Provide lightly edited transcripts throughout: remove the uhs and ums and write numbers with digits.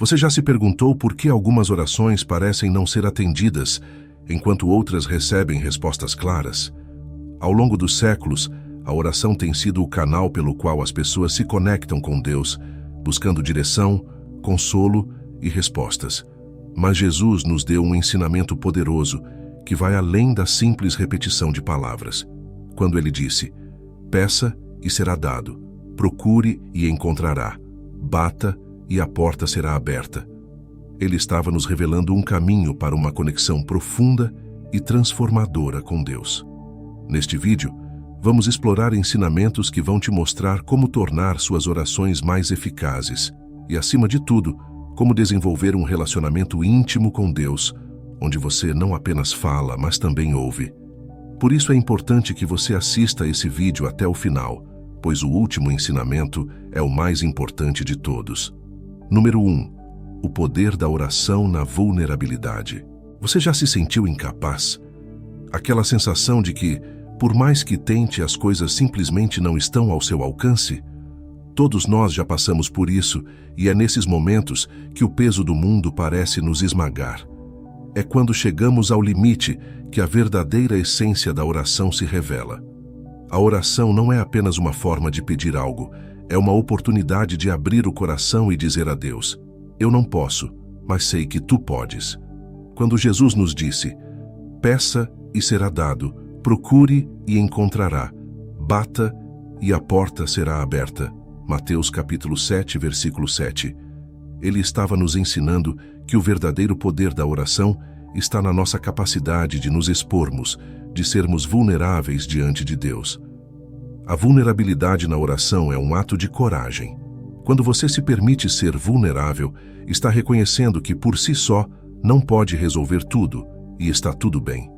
Você já se perguntou por que algumas orações parecem não ser atendidas, enquanto outras recebem respostas claras? Ao longo dos séculos, a oração tem sido o canal pelo qual as pessoas se conectam com Deus, buscando direção, consolo e respostas. Mas Jesus nos deu um ensinamento poderoso que vai além da simples repetição de palavras. Quando ele disse: peça e será dado, procure e encontrará, bata e a porta será aberta. Ele estava nos revelando um caminho para uma conexão profunda e transformadora com Deus. Neste vídeo, vamos explorar ensinamentos que vão te mostrar como tornar suas orações mais eficazes e, acima de tudo, como desenvolver um relacionamento íntimo com Deus, onde você não apenas fala, mas também ouve. Por isso é importante que você assista esse vídeo até o final, pois o último ensinamento é o mais importante de todos. Número 1. O poder da oração na vulnerabilidade. Você já se sentiu incapaz? Aquela sensação de que, por mais que tente, as coisas simplesmente não estão ao seu alcance? Todos nós já passamos por isso, e é nesses momentos que o peso do mundo parece nos esmagar. É quando chegamos ao limite que a verdadeira essência da oração se revela. A oração não é apenas uma forma de pedir algo, é uma oportunidade de abrir o coração e dizer a Deus: eu não posso, mas sei que tu podes. Quando Jesus nos disse: peça e será dado, procure e encontrará, bata e a porta será aberta. Mateus capítulo 7, versículo 7. Ele estava nos ensinando que o verdadeiro poder da oração está na nossa capacidade de nos expormos, de sermos vulneráveis diante de Deus. A vulnerabilidade na oração é um ato de coragem. Quando você se permite ser vulnerável, está reconhecendo que por si só não pode resolver tudo e está tudo bem.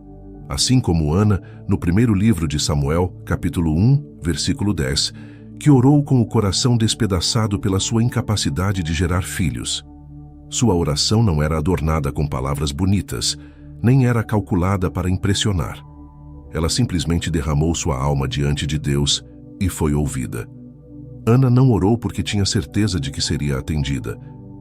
Assim como Ana, no primeiro livro de Samuel, capítulo 1, versículo 10, que orou com o coração despedaçado pela sua incapacidade de gerar filhos. Sua oração não era adornada com palavras bonitas, nem era calculada para impressionar. Ela simplesmente derramou sua alma diante de Deus e foi ouvida. Ana não orou porque tinha certeza de que seria atendida,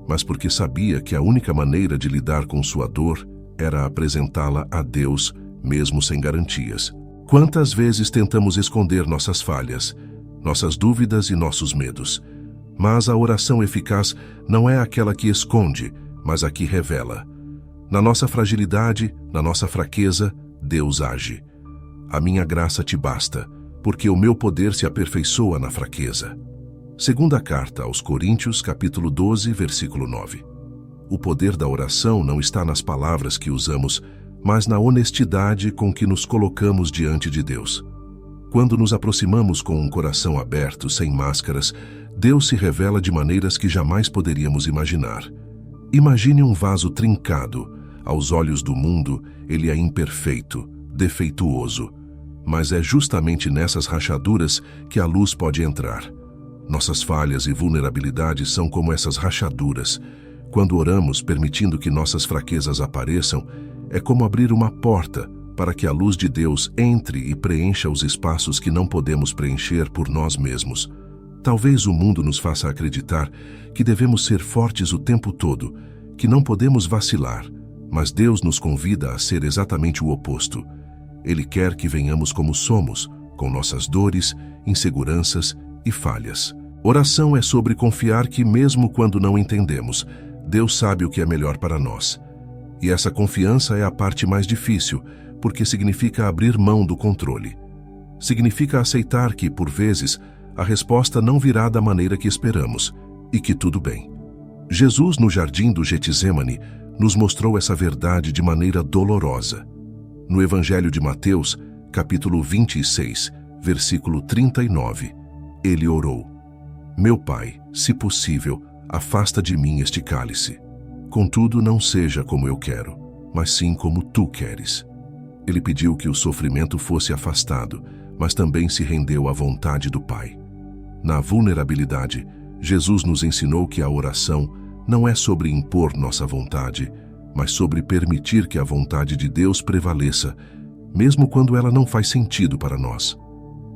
mas porque sabia que a única maneira de lidar com sua dor era apresentá-la a Deus, mesmo sem garantias. Quantas vezes tentamos esconder nossas falhas, nossas dúvidas e nossos medos? Mas a oração eficaz não é aquela que esconde, mas a que revela. Na nossa fragilidade, na nossa fraqueza, Deus age. A minha graça te basta, porque o meu poder se aperfeiçoa na fraqueza. Segunda carta aos Coríntios, capítulo 12, versículo 9. O poder da oração não está nas palavras que usamos, mas na honestidade com que nos colocamos diante de Deus. Quando nos aproximamos com um coração aberto, sem máscaras, Deus se revela de maneiras que jamais poderíamos imaginar. Imagine um vaso trincado. Aos olhos do mundo, ele é imperfeito, defeituoso. Mas é justamente nessas rachaduras que a luz pode entrar. Nossas falhas e vulnerabilidades são como essas rachaduras. Quando oramos, permitindo que nossas fraquezas apareçam, é como abrir uma porta para que a luz de Deus entre e preencha os espaços que não podemos preencher por nós mesmos. Talvez o mundo nos faça acreditar que devemos ser fortes o tempo todo, que não podemos vacilar, mas Deus nos convida a ser exatamente o oposto. Ele quer que venhamos como somos, com nossas dores, inseguranças e falhas. Oração é sobre confiar que, mesmo quando não entendemos, Deus sabe o que é melhor para nós. E essa confiança é a parte mais difícil, porque significa abrir mão do controle. Significa aceitar que, por vezes, a resposta não virá da maneira que esperamos, e que tudo bem. Jesus, no jardim do Getsemane, nos mostrou essa verdade de maneira dolorosa. No Evangelho de Mateus, capítulo 26, versículo 39, ele orou: meu Pai, se possível, afasta de mim este cálice. Contudo, não seja como eu quero, mas sim como tu queres. Ele pediu que o sofrimento fosse afastado, mas também se rendeu à vontade do Pai. Na vulnerabilidade, Jesus nos ensinou que a oração não é sobre impor nossa vontade, mas sobre permitir que a vontade de Deus prevaleça, mesmo quando ela não faz sentido para nós.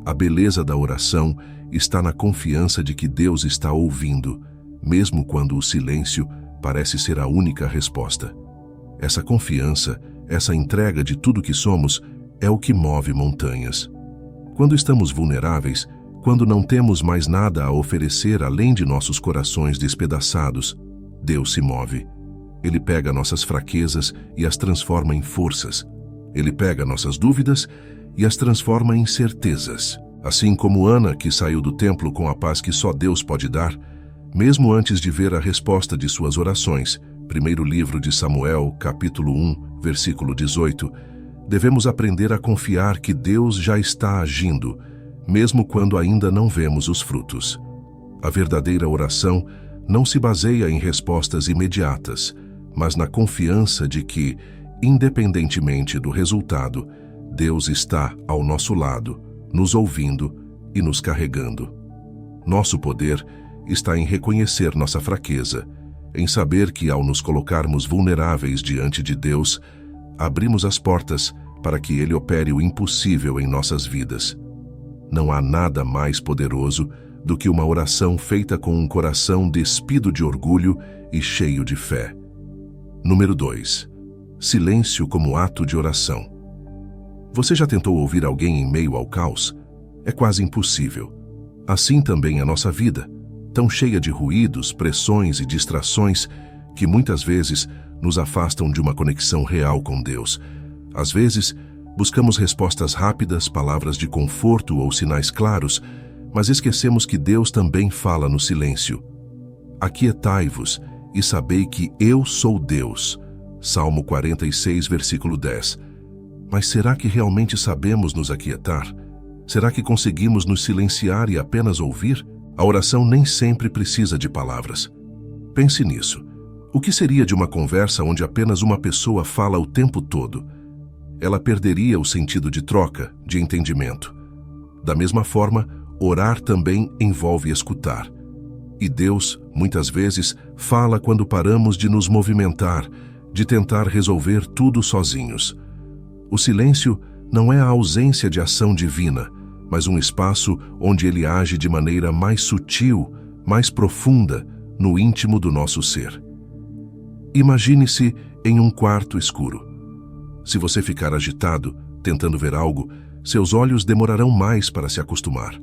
A beleza da oração está na confiança de que Deus está ouvindo, mesmo quando o silêncio parece ser a única resposta. Essa confiança, essa entrega de tudo que somos, é o que move montanhas. Quando estamos vulneráveis, quando não temos mais nada a oferecer além de nossos corações despedaçados, Deus se move. Ele pega nossas fraquezas e as transforma em forças. Ele pega nossas dúvidas e as transforma em certezas. Assim como Ana, que saiu do templo com a paz que só Deus pode dar, mesmo antes de ver a resposta de suas orações, primeiro livro de Samuel, capítulo 1, versículo 18, devemos aprender a confiar que Deus já está agindo, mesmo quando ainda não vemos os frutos. A verdadeira oração não se baseia em respostas imediatas, mas na confiança de que, independentemente do resultado, Deus está ao nosso lado, nos ouvindo e nos carregando. Nosso poder está em reconhecer nossa fraqueza, em saber que, ao nos colocarmos vulneráveis diante de Deus, abrimos as portas para que Ele opere o impossível em nossas vidas. Não há nada mais poderoso do que uma oração feita com um coração despido de orgulho e cheio de fé. Número 2. Silêncio como ato de oração. Você já tentou ouvir alguém em meio ao caos? É quase impossível. Assim também é a nossa vida, tão cheia de ruídos, pressões e distrações que muitas vezes nos afastam de uma conexão real com Deus. Às vezes, buscamos respostas rápidas, palavras de conforto ou sinais claros, mas esquecemos que Deus também fala no silêncio. Aquietai-vos e sabei que eu sou Deus. Salmo 46, versículo 10. Mas será que realmente sabemos nos aquietar? Será que conseguimos nos silenciar e apenas ouvir? A oração nem sempre precisa de palavras. Pense nisso. O que seria de uma conversa onde apenas uma pessoa fala o tempo todo? Ela perderia o sentido de troca, de entendimento. Da mesma forma, orar também envolve escutar. E Deus, muitas vezes, fala quando paramos de nos movimentar, de tentar resolver tudo sozinhos. O silêncio não é a ausência de ação divina, mas um espaço onde Ele age de maneira mais sutil, mais profunda, no íntimo do nosso ser. Imagine-se em um quarto escuro. Se você ficar agitado, tentando ver algo, seus olhos demorarão mais para se acostumar.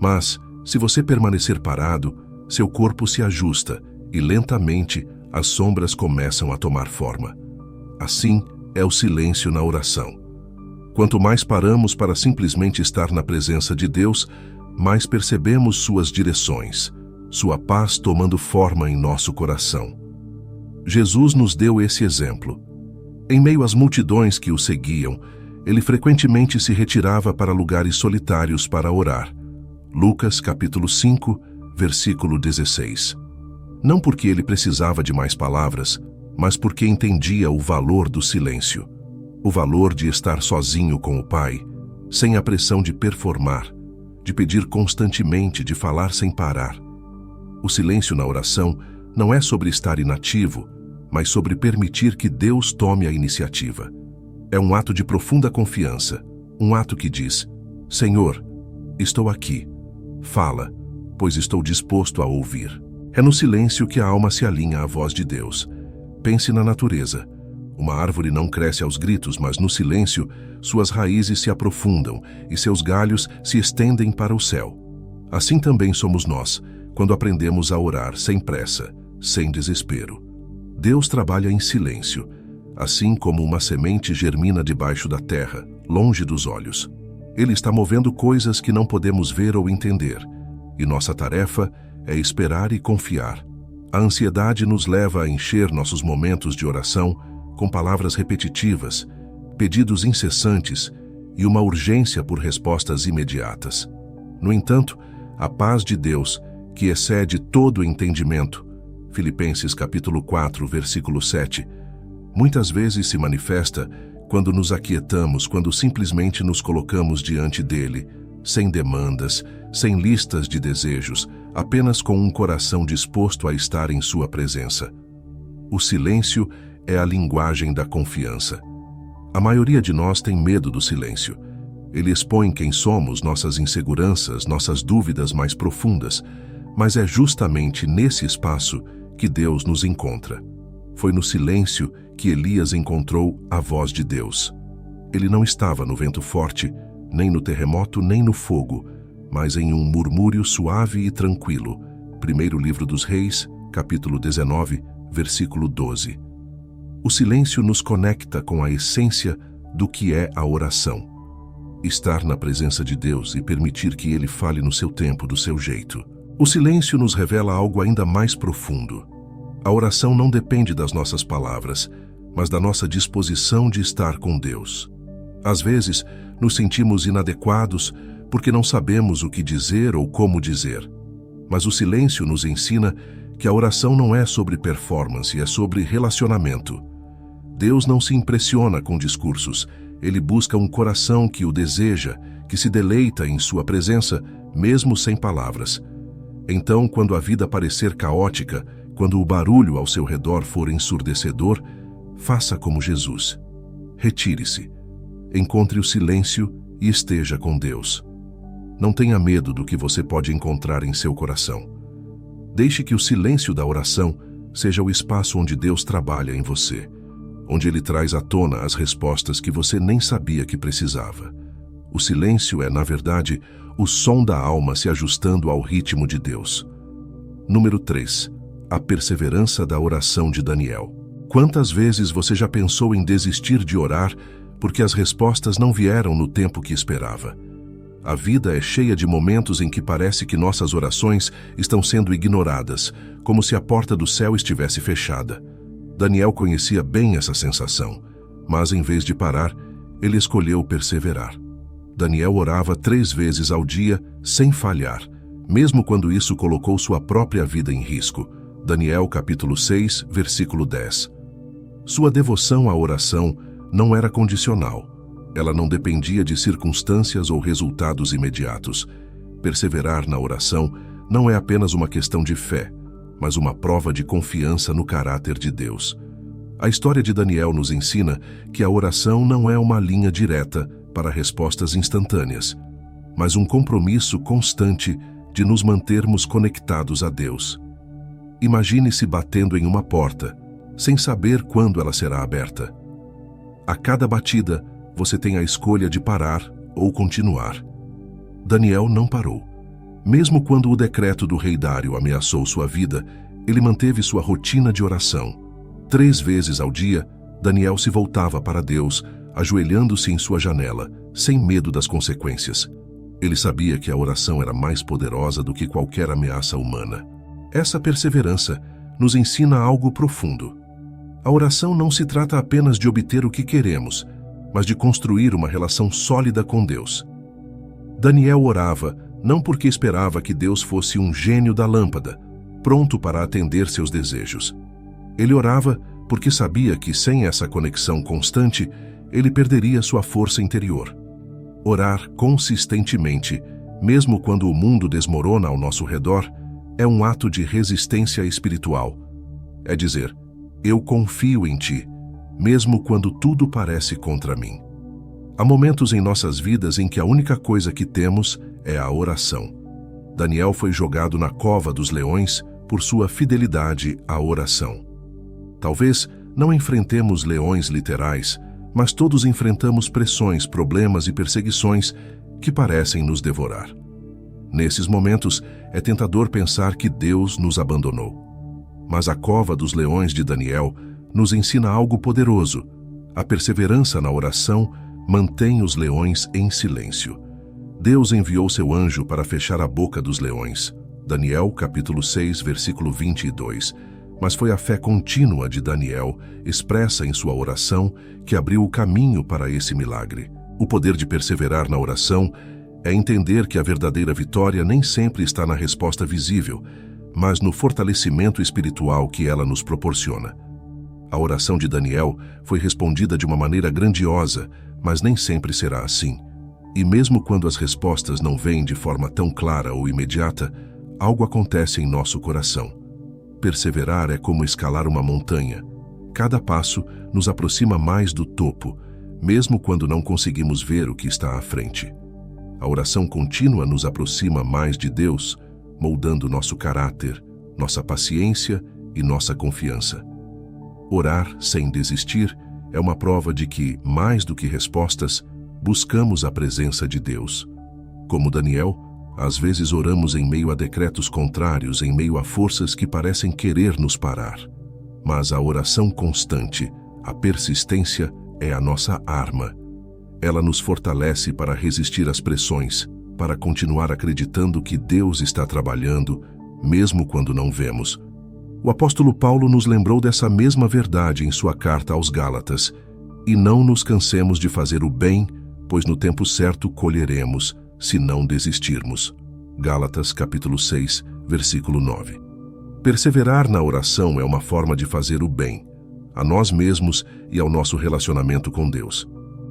Mas, se você permanecer parado, seu corpo se ajusta e lentamente as sombras começam a tomar forma. Assim é o silêncio na oração. Quanto mais paramos para simplesmente estar na presença de Deus, mais percebemos suas direções, sua paz tomando forma em nosso coração. Jesus nos deu esse exemplo. Em meio às multidões que o seguiam, ele frequentemente se retirava para lugares solitários para orar. Lucas capítulo 5, versículo 16. Não porque ele precisava de mais palavras, mas porque entendia o valor do silêncio, o valor de estar sozinho com o Pai, sem a pressão de performar, de pedir constantemente, de falar sem parar. O silêncio na oração não é sobre estar inativo, mas sobre permitir que Deus tome a iniciativa. É um ato de profunda confiança, um ato que diz: Senhor, estou aqui, fala, pois estou disposto a ouvir. É no silêncio que a alma se alinha à voz de Deus. Pense na natureza. Uma árvore não cresce aos gritos, mas no silêncio, suas raízes se aprofundam e seus galhos se estendem para o céu. Assim também somos nós, quando aprendemos a orar sem pressa, sem desespero. Deus trabalha em silêncio, assim como uma semente germina debaixo da terra, longe dos olhos. Ele está movendo coisas que não podemos ver ou entender, e nossa tarefa é esperar e confiar. A ansiedade nos leva a encher nossos momentos de oração com palavras repetitivas, pedidos incessantes e uma urgência por respostas imediatas. No entanto, a paz de Deus, que excede todo o entendimento, Filipenses capítulo 4, versículo 7, muitas vezes se manifesta quando nos aquietamos, quando simplesmente nos colocamos diante dele, sem demandas, sem listas de desejos, apenas com um coração disposto a estar em sua presença. O silêncio é a linguagem da confiança. A maioria de nós tem medo do silêncio. Ele expõe quem somos, nossas inseguranças, nossas dúvidas mais profundas, mas é justamente nesse espaço que Deus nos encontra. Foi no silêncio que Elias encontrou a voz de Deus. Ele não estava no vento forte, nem no terremoto, nem no fogo, mas em um murmúrio suave e tranquilo. Primeiro livro dos Reis, capítulo 19, versículo 12. O silêncio nos conecta com a essência do que é a oração. Estar na presença de Deus e permitir que Ele fale no seu tempo, do seu jeito. O silêncio nos revela algo ainda mais profundo. A oração não depende das nossas palavras, mas da nossa disposição de estar com Deus. Às vezes, nos sentimos inadequados porque não sabemos o que dizer ou como dizer. Mas o silêncio nos ensina que a oração não é sobre performance, é sobre relacionamento. Deus não se impressiona com discursos, Ele busca um coração que o deseja, que se deleita em sua presença, mesmo sem palavras. Então, quando a vida parecer caótica, quando o barulho ao seu redor for ensurdecedor, faça como Jesus. Retire-se, encontre o silêncio e esteja com Deus. Não tenha medo do que você pode encontrar em seu coração. Deixe que o silêncio da oração seja o espaço onde Deus trabalha em você, onde Ele traz à tona as respostas que você nem sabia que precisava. O silêncio é, na verdade, o som da alma se ajustando ao ritmo de Deus. Número 3. A perseverança da oração de Daniel. Quantas vezes você já pensou em desistir de orar porque as respostas não vieram no tempo que esperava? A vida é cheia de momentos em que parece que nossas orações estão sendo ignoradas, como se a porta do céu estivesse fechada. Daniel conhecia bem essa sensação, mas em vez de parar, ele escolheu perseverar. Daniel orava 3 vezes ao dia, sem falhar, mesmo quando isso colocou sua própria vida em risco. Daniel capítulo 6, versículo 10. Sua devoção à oração não era condicional. Ela não dependia de circunstâncias ou resultados imediatos. Perseverar na oração não é apenas uma questão de fé, mas uma prova de confiança no caráter de Deus. A história de Daniel nos ensina que a oração não é uma linha direta para respostas instantâneas, mas um compromisso constante de nos mantermos conectados a Deus. Imagine-se batendo em uma porta, sem saber quando ela será aberta. A cada batida, você tem a escolha de parar ou continuar. Daniel não parou. Mesmo quando o decreto do rei Dário ameaçou sua vida, ele manteve sua rotina de oração. 3 vezes ao dia, Daniel se voltava para Deus, ajoelhando-se em sua janela, sem medo das consequências. Ele sabia que a oração era mais poderosa do que qualquer ameaça humana. Essa perseverança nos ensina algo profundo. A oração não se trata apenas de obter o que queremos, mas de construir uma relação sólida com Deus. Daniel orava não porque esperava que Deus fosse um gênio da lâmpada, pronto para atender seus desejos. Ele orava porque sabia que sem essa conexão constante, ele perderia sua força interior. Orar consistentemente, mesmo quando o mundo desmorona ao nosso redor, é um ato de resistência espiritual. É dizer, eu confio em Ti, mesmo quando tudo parece contra mim. Há momentos em nossas vidas em que a única coisa que temos é a oração. Daniel foi jogado na cova dos leões por sua fidelidade à oração. Talvez não enfrentemos leões literais, mas todos enfrentamos pressões, problemas e perseguições que parecem nos devorar. Nesses momentos, é tentador pensar que Deus nos abandonou. Mas a cova dos leões de Daniel nos ensina algo poderoso. A perseverança na oração mantém os leões em silêncio. Deus enviou seu anjo para fechar a boca dos leões. Daniel, capítulo 6, versículo 22. Mas foi a fé contínua de Daniel, expressa em sua oração, que abriu o caminho para esse milagre. O poder de perseverar na oração é entender que a verdadeira vitória nem sempre está na resposta visível, mas no fortalecimento espiritual que ela nos proporciona. A oração de Daniel foi respondida de uma maneira grandiosa, mas nem sempre será assim. E mesmo quando as respostas não vêm de forma tão clara ou imediata, algo acontece em nosso coração. Perseverar é como escalar uma montanha. Cada passo nos aproxima mais do topo, mesmo quando não conseguimos ver o que está à frente. A oração contínua nos aproxima mais de Deus, moldando nosso caráter, nossa paciência e nossa confiança. Orar sem desistir é uma prova de que, mais do que respostas, buscamos a presença de Deus. Como Daniel, às vezes oramos em meio a decretos contrários, em meio a forças que parecem querer nos parar. Mas a oração constante, a persistência, é a nossa arma. Ela nos fortalece para resistir às pressões, para continuar acreditando que Deus está trabalhando, mesmo quando não vemos. O apóstolo Paulo nos lembrou dessa mesma verdade em sua carta aos Gálatas. E não nos cansemos de fazer o bem, pois no tempo certo colheremos, se não desistirmos. Gálatas capítulo 6, versículo 9. Perseverar na oração é uma forma de fazer o bem, a nós mesmos e ao nosso relacionamento com Deus.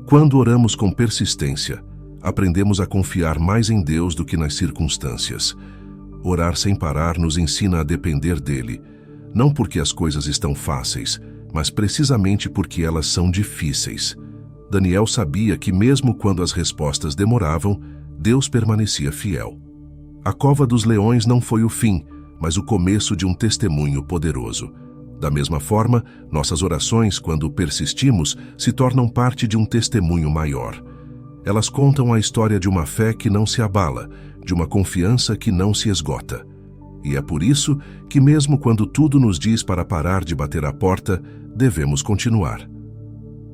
Quando oramos com persistência, aprendemos a confiar mais em Deus do que nas circunstâncias. Orar sem parar nos ensina a depender dele, não porque as coisas estão fáceis, mas precisamente porque elas são difíceis. Daniel sabia que mesmo quando as respostas demoravam, Deus permanecia fiel. A cova dos leões não foi o fim, mas o começo de um testemunho poderoso. Da mesma forma, nossas orações, quando persistimos, se tornam parte de um testemunho maior. Elas contam a história de uma fé que não se abala, de uma confiança que não se esgota. E é por isso que, mesmo quando tudo nos diz para parar de bater a porta, devemos continuar.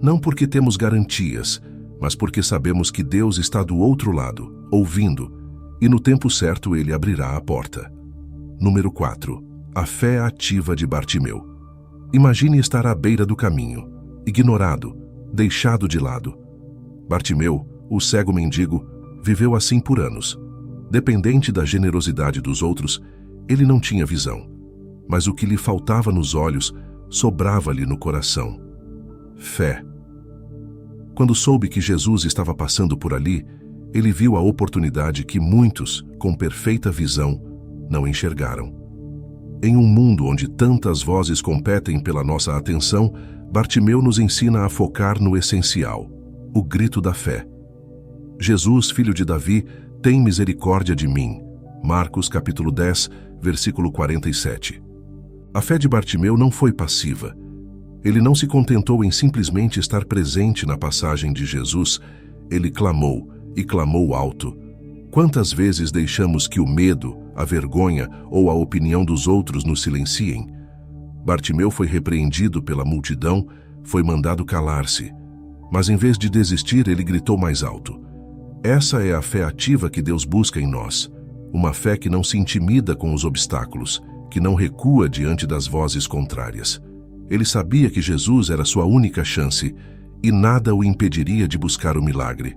Não porque temos garantias, mas porque sabemos que Deus está do outro lado, ouvindo, e no tempo certo Ele abrirá a porta. Número 4. A fé ativa de Bartimeu. Imagine estar à beira do caminho, ignorado, deixado de lado. Bartimeu, o cego mendigo, viveu assim por anos. Dependente da generosidade dos outros, ele não tinha visão, mas o que lhe faltava nos olhos sobrava-lhe no coração: fé. Quando soube que Jesus estava passando por ali, ele viu a oportunidade que muitos, com perfeita visão, não enxergaram. Em um mundo onde tantas vozes competem pela nossa atenção, Bartimeu nos ensina a focar no essencial, o grito da fé. Jesus, filho de Davi, tem misericórdia de mim. Marcos capítulo 10, versículo 47. A fé de Bartimeu não foi passiva. Ele não se contentou em simplesmente estar presente na passagem de Jesus. Ele clamou, e clamou alto. Quantas vezes deixamos que o medo, a vergonha ou a opinião dos outros nos silenciem? Bartimeu foi repreendido pela multidão, foi mandado calar-se. Mas em vez de desistir, ele gritou mais alto. Essa é a fé ativa que Deus busca em nós. Uma fé que não se intimida com os obstáculos, que não recua diante das vozes contrárias. Ele sabia que Jesus era sua única chance e nada o impediria de buscar o milagre.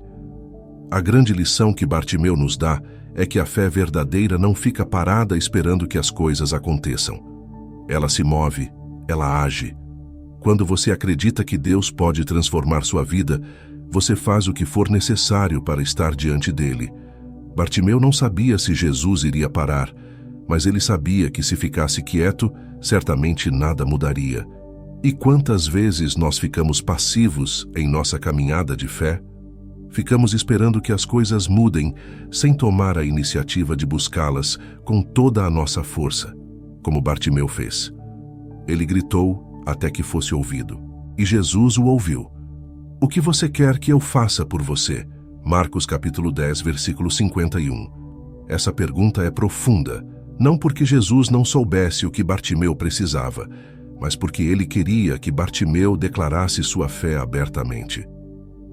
A grande lição que Bartimeu nos dá é que a fé verdadeira não fica parada esperando que as coisas aconteçam. Ela se move, ela age. Quando você acredita que Deus pode transformar sua vida, você faz o que for necessário para estar diante dele. Bartimeu não sabia se Jesus iria parar, mas ele sabia que se ficasse quieto, certamente nada mudaria. E quantas vezes nós ficamos passivos em nossa caminhada de fé? Ficamos esperando que as coisas mudem, sem tomar a iniciativa de buscá-las com toda a nossa força, como Bartimeu fez. Ele gritou até que fosse ouvido, e Jesus o ouviu. O que você quer que eu faça por você? Marcos capítulo 10, versículo 51. Essa pergunta é profunda, não porque Jesus não soubesse o que Bartimeu precisava, mas porque ele queria que Bartimeu declarasse sua fé abertamente.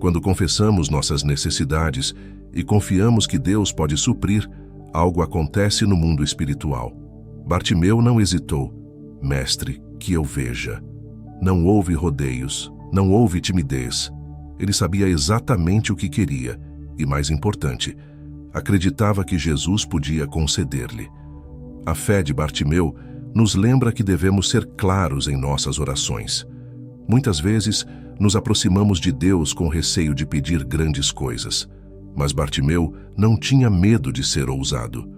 Quando confessamos nossas necessidades e confiamos que Deus pode suprir, algo acontece no mundo espiritual. Bartimeu não hesitou. Mestre, que eu veja. Não houve rodeios, não houve timidez. Ele sabia exatamente o que queria e, mais importante, acreditava que Jesus podia conceder-lhe. A fé de Bartimeu nos lembra que devemos ser claros em nossas orações. Muitas vezes, nos aproximamos de Deus com receio de pedir grandes coisas. Mas Bartimeu não tinha medo de ser ousado.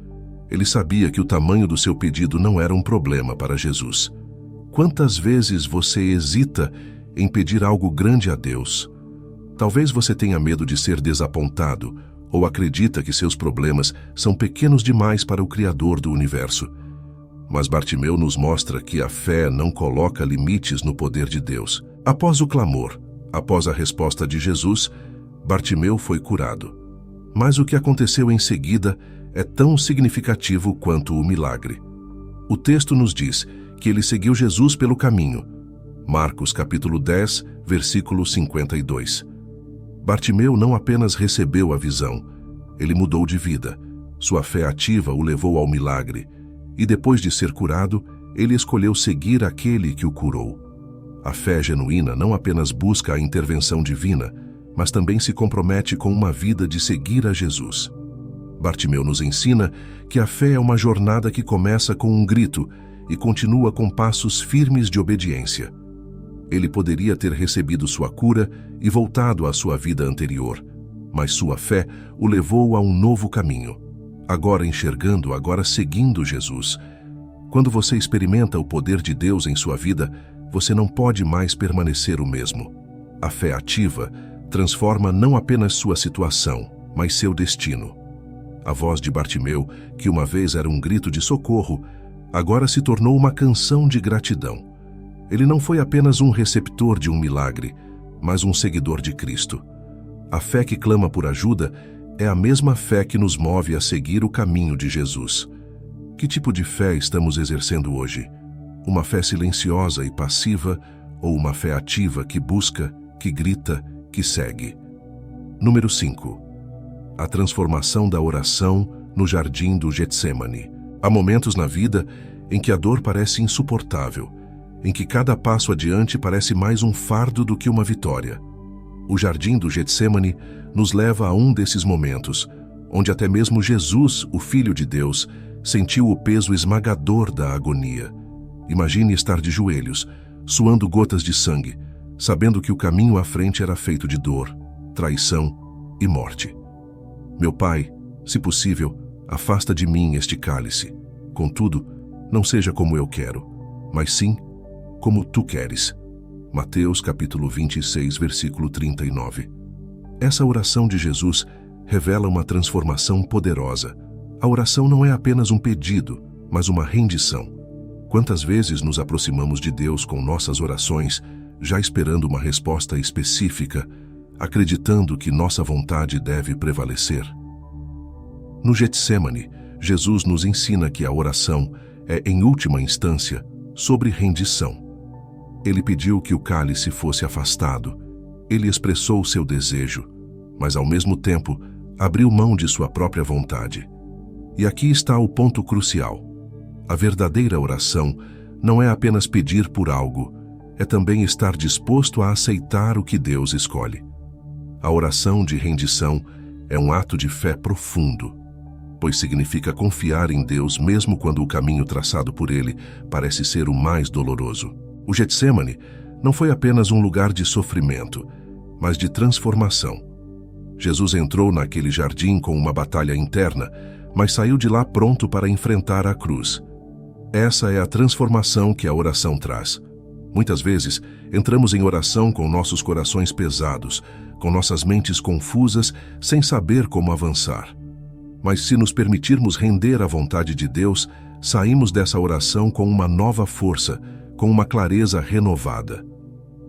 Ele sabia que o tamanho do seu pedido não era um problema para Jesus. Quantas vezes você hesita em pedir algo grande a Deus? Talvez você tenha medo de ser desapontado ou acredita que seus problemas são pequenos demais para o Criador do universo. Mas Bartimeu nos mostra que a fé não coloca limites no poder de Deus. Após o clamor, após a resposta de Jesus, Bartimeu foi curado. Mas o que aconteceu em seguida é tão significativo quanto o milagre. O texto nos diz que ele seguiu Jesus pelo caminho. Marcos capítulo 10, versículo 52. Bartimeu não apenas recebeu a visão, ele mudou de vida. Sua fé ativa o levou ao milagre. E depois de ser curado, ele escolheu seguir aquele que o curou. A fé genuína não apenas busca a intervenção divina, mas também se compromete com uma vida de seguir a Jesus. Bartimeu nos ensina que a fé é uma jornada que começa com um grito e continua com passos firmes de obediência. Ele poderia ter recebido sua cura e voltado à sua vida anterior, mas sua fé o levou a um novo caminho. Agora enxergando, agora seguindo Jesus. Quando você experimenta o poder de Deus em sua vida, você não pode mais permanecer o mesmo. A fé ativa transforma não apenas sua situação, mas seu destino. A voz de Bartimeu, que uma vez era um grito de socorro, agora se tornou uma canção de gratidão. Ele não foi apenas um receptor de um milagre, mas um seguidor de Cristo. A fé que clama por ajuda é a mesma fé que nos move a seguir o caminho de Jesus. Que tipo de fé estamos exercendo hoje? Uma fé silenciosa e passiva ou uma fé ativa que busca, que grita, que segue? Número 5. A transformação da oração no jardim do Getsêmani. Há momentos na vida em que a dor parece insuportável, em que cada passo adiante parece mais um fardo do que uma vitória. O jardim do Getsêmani nos leva a um desses momentos, onde até mesmo Jesus, o Filho de Deus, sentiu o peso esmagador da agonia. Imagine estar de joelhos, suando gotas de sangue, sabendo que o caminho à frente era feito de dor, traição e morte. Meu Pai, se possível, afasta de mim este cálice. Contudo, não seja como eu quero, mas sim como tu queres. Mateus capítulo 26, versículo 39. Essa oração de Jesus revela uma transformação poderosa. A oração não é apenas um pedido, mas uma rendição. Quantas vezes nos aproximamos de Deus com nossas orações, já esperando uma resposta específica, acreditando que nossa vontade deve prevalecer? No Getsêmani, Jesus nos ensina que a oração é, em última instância, sobre rendição. Ele pediu que o cálice fosse afastado. Ele expressou seu desejo, mas ao mesmo tempo abriu mão de sua própria vontade. E aqui está o ponto crucial. A verdadeira oração não é apenas pedir por algo, é também estar disposto a aceitar o que Deus escolhe. A oração de rendição é um ato de fé profundo, pois significa confiar em Deus mesmo quando o caminho traçado por Ele parece ser o mais doloroso. O Getsêmani não foi apenas um lugar de sofrimento, mas de transformação. Jesus entrou naquele jardim com uma batalha interna, mas saiu de lá pronto para enfrentar a cruz. Essa é a transformação que a oração traz. Muitas vezes, entramos em oração com nossos corações pesados, com nossas mentes confusas, sem saber como avançar. Mas se nos permitirmos render à vontade de Deus, saímos dessa oração com uma nova força, com uma clareza renovada.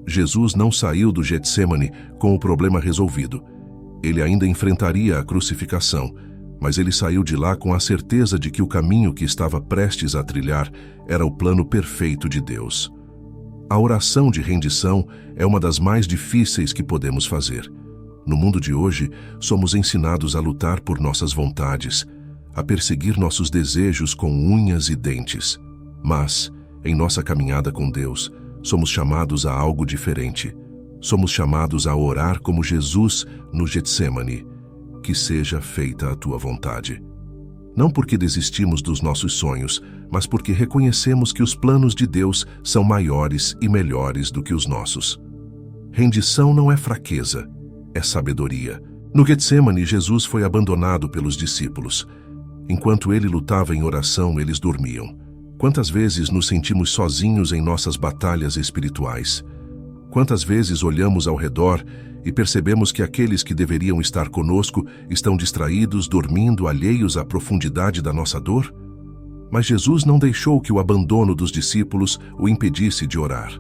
Jesus não saiu do Getsêmani com o problema resolvido. Ele ainda enfrentaria a crucificação, mas ele saiu de lá com a certeza de que o caminho que estava prestes a trilhar era o plano perfeito de Deus. A oração de rendição é uma das mais difíceis que podemos fazer. No mundo de hoje, somos ensinados a lutar por nossas vontades, a perseguir nossos desejos com unhas e dentes. Mas, em nossa caminhada com Deus, somos chamados a algo diferente. Somos chamados a orar como Jesus no Getsêmani. Que seja feita a tua vontade. Não porque desistimos dos nossos sonhos, mas porque reconhecemos que os planos de Deus são maiores e melhores do que os nossos. Rendição não é fraqueza, é sabedoria. No Getsêmani, Jesus foi abandonado pelos discípulos. Enquanto ele lutava em oração, eles dormiam. Quantas vezes nos sentimos sozinhos em nossas batalhas espirituais? Quantas vezes olhamos ao redor e percebemos que aqueles que deveriam estar conosco estão distraídos, dormindo, alheios à profundidade da nossa dor? Mas Jesus não deixou que o abandono dos discípulos o impedisse de orar.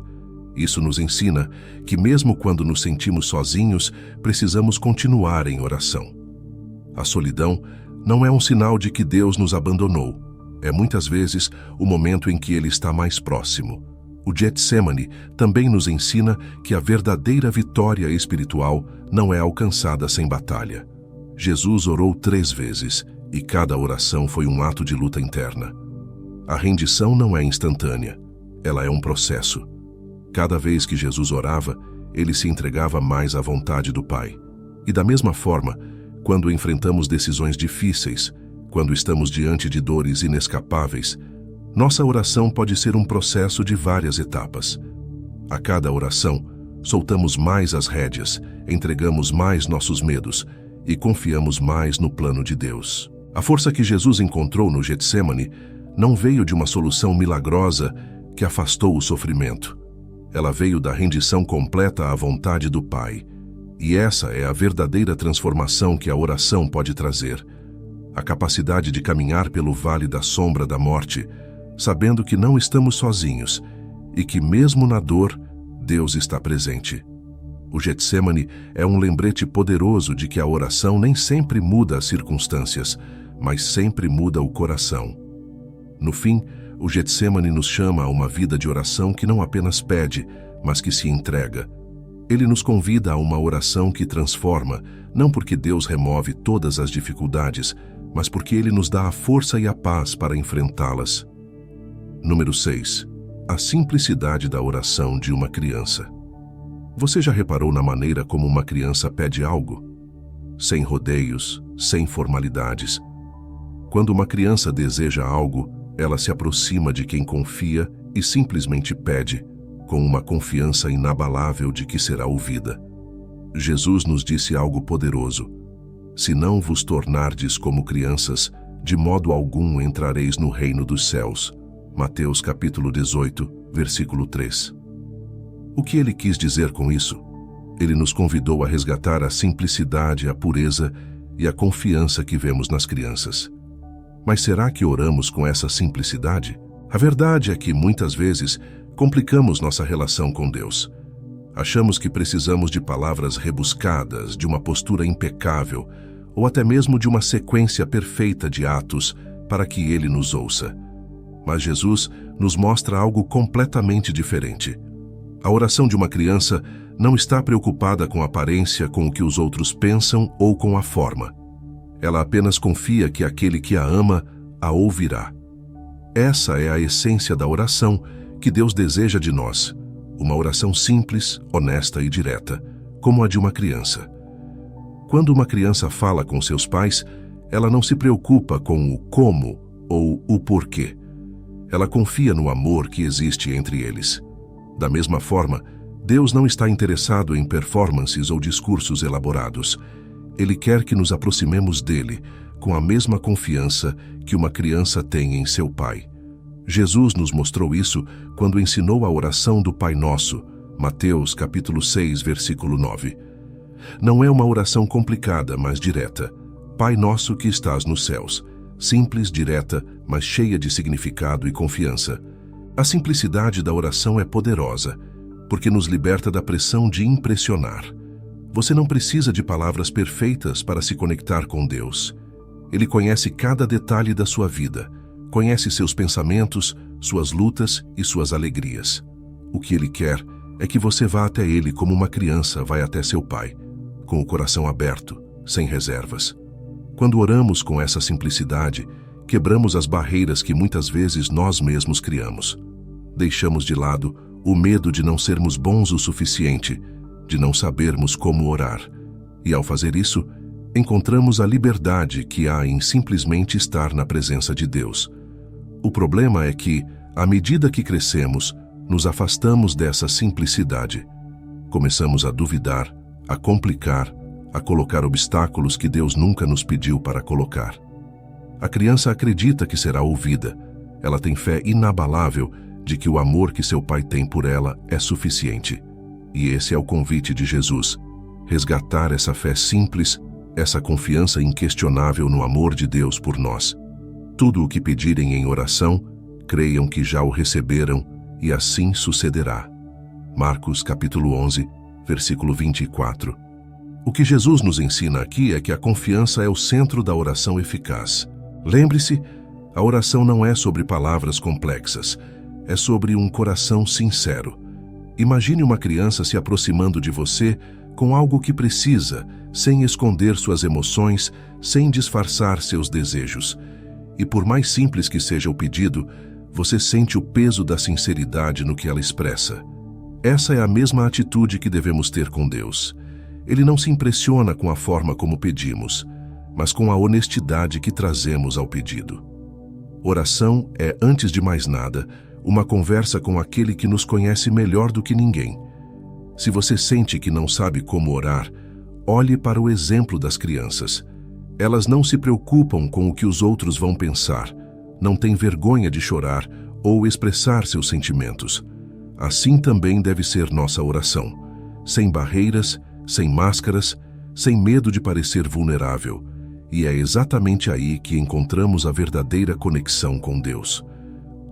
Isso nos ensina que mesmo quando nos sentimos sozinhos, precisamos continuar em oração. A solidão não é um sinal de que Deus nos abandonou. É muitas vezes o momento em que Ele está mais próximo. O Getsemane também nos ensina que a verdadeira vitória espiritual não é alcançada sem batalha. Jesus orou 3 vezes e cada oração foi um ato de luta interna. A rendição não é instantânea, ela é um processo. Cada vez que Jesus orava, ele se entregava mais à vontade do Pai. E da mesma forma, quando enfrentamos decisões difíceis, quando estamos diante de dores inescapáveis, nossa oração pode ser um processo de várias etapas. A cada oração, soltamos mais as rédeas, entregamos mais nossos medos e confiamos mais no plano de Deus. A força que Jesus encontrou no Getsemane não veio de uma solução milagrosa que afastou o sofrimento. Ela veio da rendição completa à vontade do Pai. E essa é a verdadeira transformação que a oração pode trazer. A capacidade de caminhar pelo vale da sombra da morte, sabendo que não estamos sozinhos e que mesmo na dor, Deus está presente. O Getsemane é um lembrete poderoso de que a oração nem sempre muda as circunstâncias, mas sempre muda o coração. No fim, o Getsemane nos chama a uma vida de oração que não apenas pede, mas que se entrega. Ele nos convida a uma oração que transforma, não porque Deus remove todas as dificuldades, mas porque Ele nos dá a força e a paz para enfrentá-las. Número 6. A simplicidade da oração de uma criança. Você já reparou na maneira como uma criança pede algo? Sem rodeios, sem formalidades. Quando uma criança deseja algo, ela se aproxima de quem confia e simplesmente pede, com uma confiança inabalável de que será ouvida. Jesus nos disse algo poderoso: se não vos tornardes como crianças, de modo algum entrareis no reino dos céus. Mateus capítulo 18, versículo 3. O que ele quis dizer com isso? Ele nos convidou a resgatar a simplicidade, a pureza e a confiança que vemos nas crianças. Mas será que oramos com essa simplicidade? A verdade é que, muitas vezes, complicamos nossa relação com Deus. Achamos que precisamos de palavras rebuscadas, de uma postura impecável, ou até mesmo de uma sequência perfeita de atos para que Ele nos ouça. Mas Jesus nos mostra algo completamente diferente. A oração de uma criança não está preocupada com a aparência, com o que os outros pensam ou com a forma. Ela apenas confia que aquele que a ama a ouvirá. Essa é a essência da oração que Deus deseja de nós. Uma oração simples, honesta e direta, como a de uma criança. Quando uma criança fala com seus pais, ela não se preocupa com o como ou o porquê. Ela confia no amor que existe entre eles. Da mesma forma, Deus não está interessado em performances ou discursos elaborados. Ele quer que nos aproximemos dele com a mesma confiança que uma criança tem em seu pai. Jesus nos mostrou isso quando ensinou a oração do Pai Nosso, Mateus capítulo 6, versículo 9. Não é uma oração complicada, mas direta. Pai Nosso que estás nos céus. Simples, direta, mas cheia de significado e confiança. A simplicidade da oração é poderosa, porque nos liberta da pressão de impressionar. Você não precisa de palavras perfeitas para se conectar com Deus. Ele conhece cada detalhe da sua vida, conhece seus pensamentos, suas lutas e suas alegrias. O que Ele quer é que você vá até Ele como uma criança vai até seu pai, com o coração aberto, sem reservas. Quando oramos com essa simplicidade, quebramos as barreiras que muitas vezes nós mesmos criamos. Deixamos de lado o medo de não sermos bons o suficiente, de não sabermos como orar. E ao fazer isso, encontramos a liberdade que há em simplesmente estar na presença de Deus. O problema é que, à medida que crescemos, nos afastamos dessa simplicidade. Começamos a duvidar, a complicar, a colocar obstáculos que Deus nunca nos pediu para colocar. A criança acredita que será ouvida. Ela tem fé inabalável de que o amor que seu pai tem por ela é suficiente. E esse é o convite de Jesus: resgatar essa fé simples, essa confiança inquestionável no amor de Deus por nós. Tudo o que pedirem em oração, creiam que já o receberam, e assim sucederá. Marcos capítulo 11, versículo 24. O que Jesus nos ensina aqui é que a confiança é o centro da oração eficaz. Lembre-se, a oração não é sobre palavras complexas, é sobre um coração sincero. Imagine uma criança se aproximando de você com algo que precisa, sem esconder suas emoções, sem disfarçar seus desejos. E por mais simples que seja o pedido, você sente o peso da sinceridade no que ela expressa. Essa é a mesma atitude que devemos ter com Deus. Ele não se impressiona com a forma como pedimos, mas com a honestidade que trazemos ao pedido. Oração é, antes de mais nada, uma conversa com aquele que nos conhece melhor do que ninguém. Se você sente que não sabe como orar, olhe para o exemplo das crianças. Elas não se preocupam com o que os outros vão pensar, não têm vergonha de chorar ou expressar seus sentimentos. Assim também deve ser nossa oração, sem barreiras, sem máscaras, sem medo de parecer vulnerável. E é exatamente aí que encontramos a verdadeira conexão com Deus.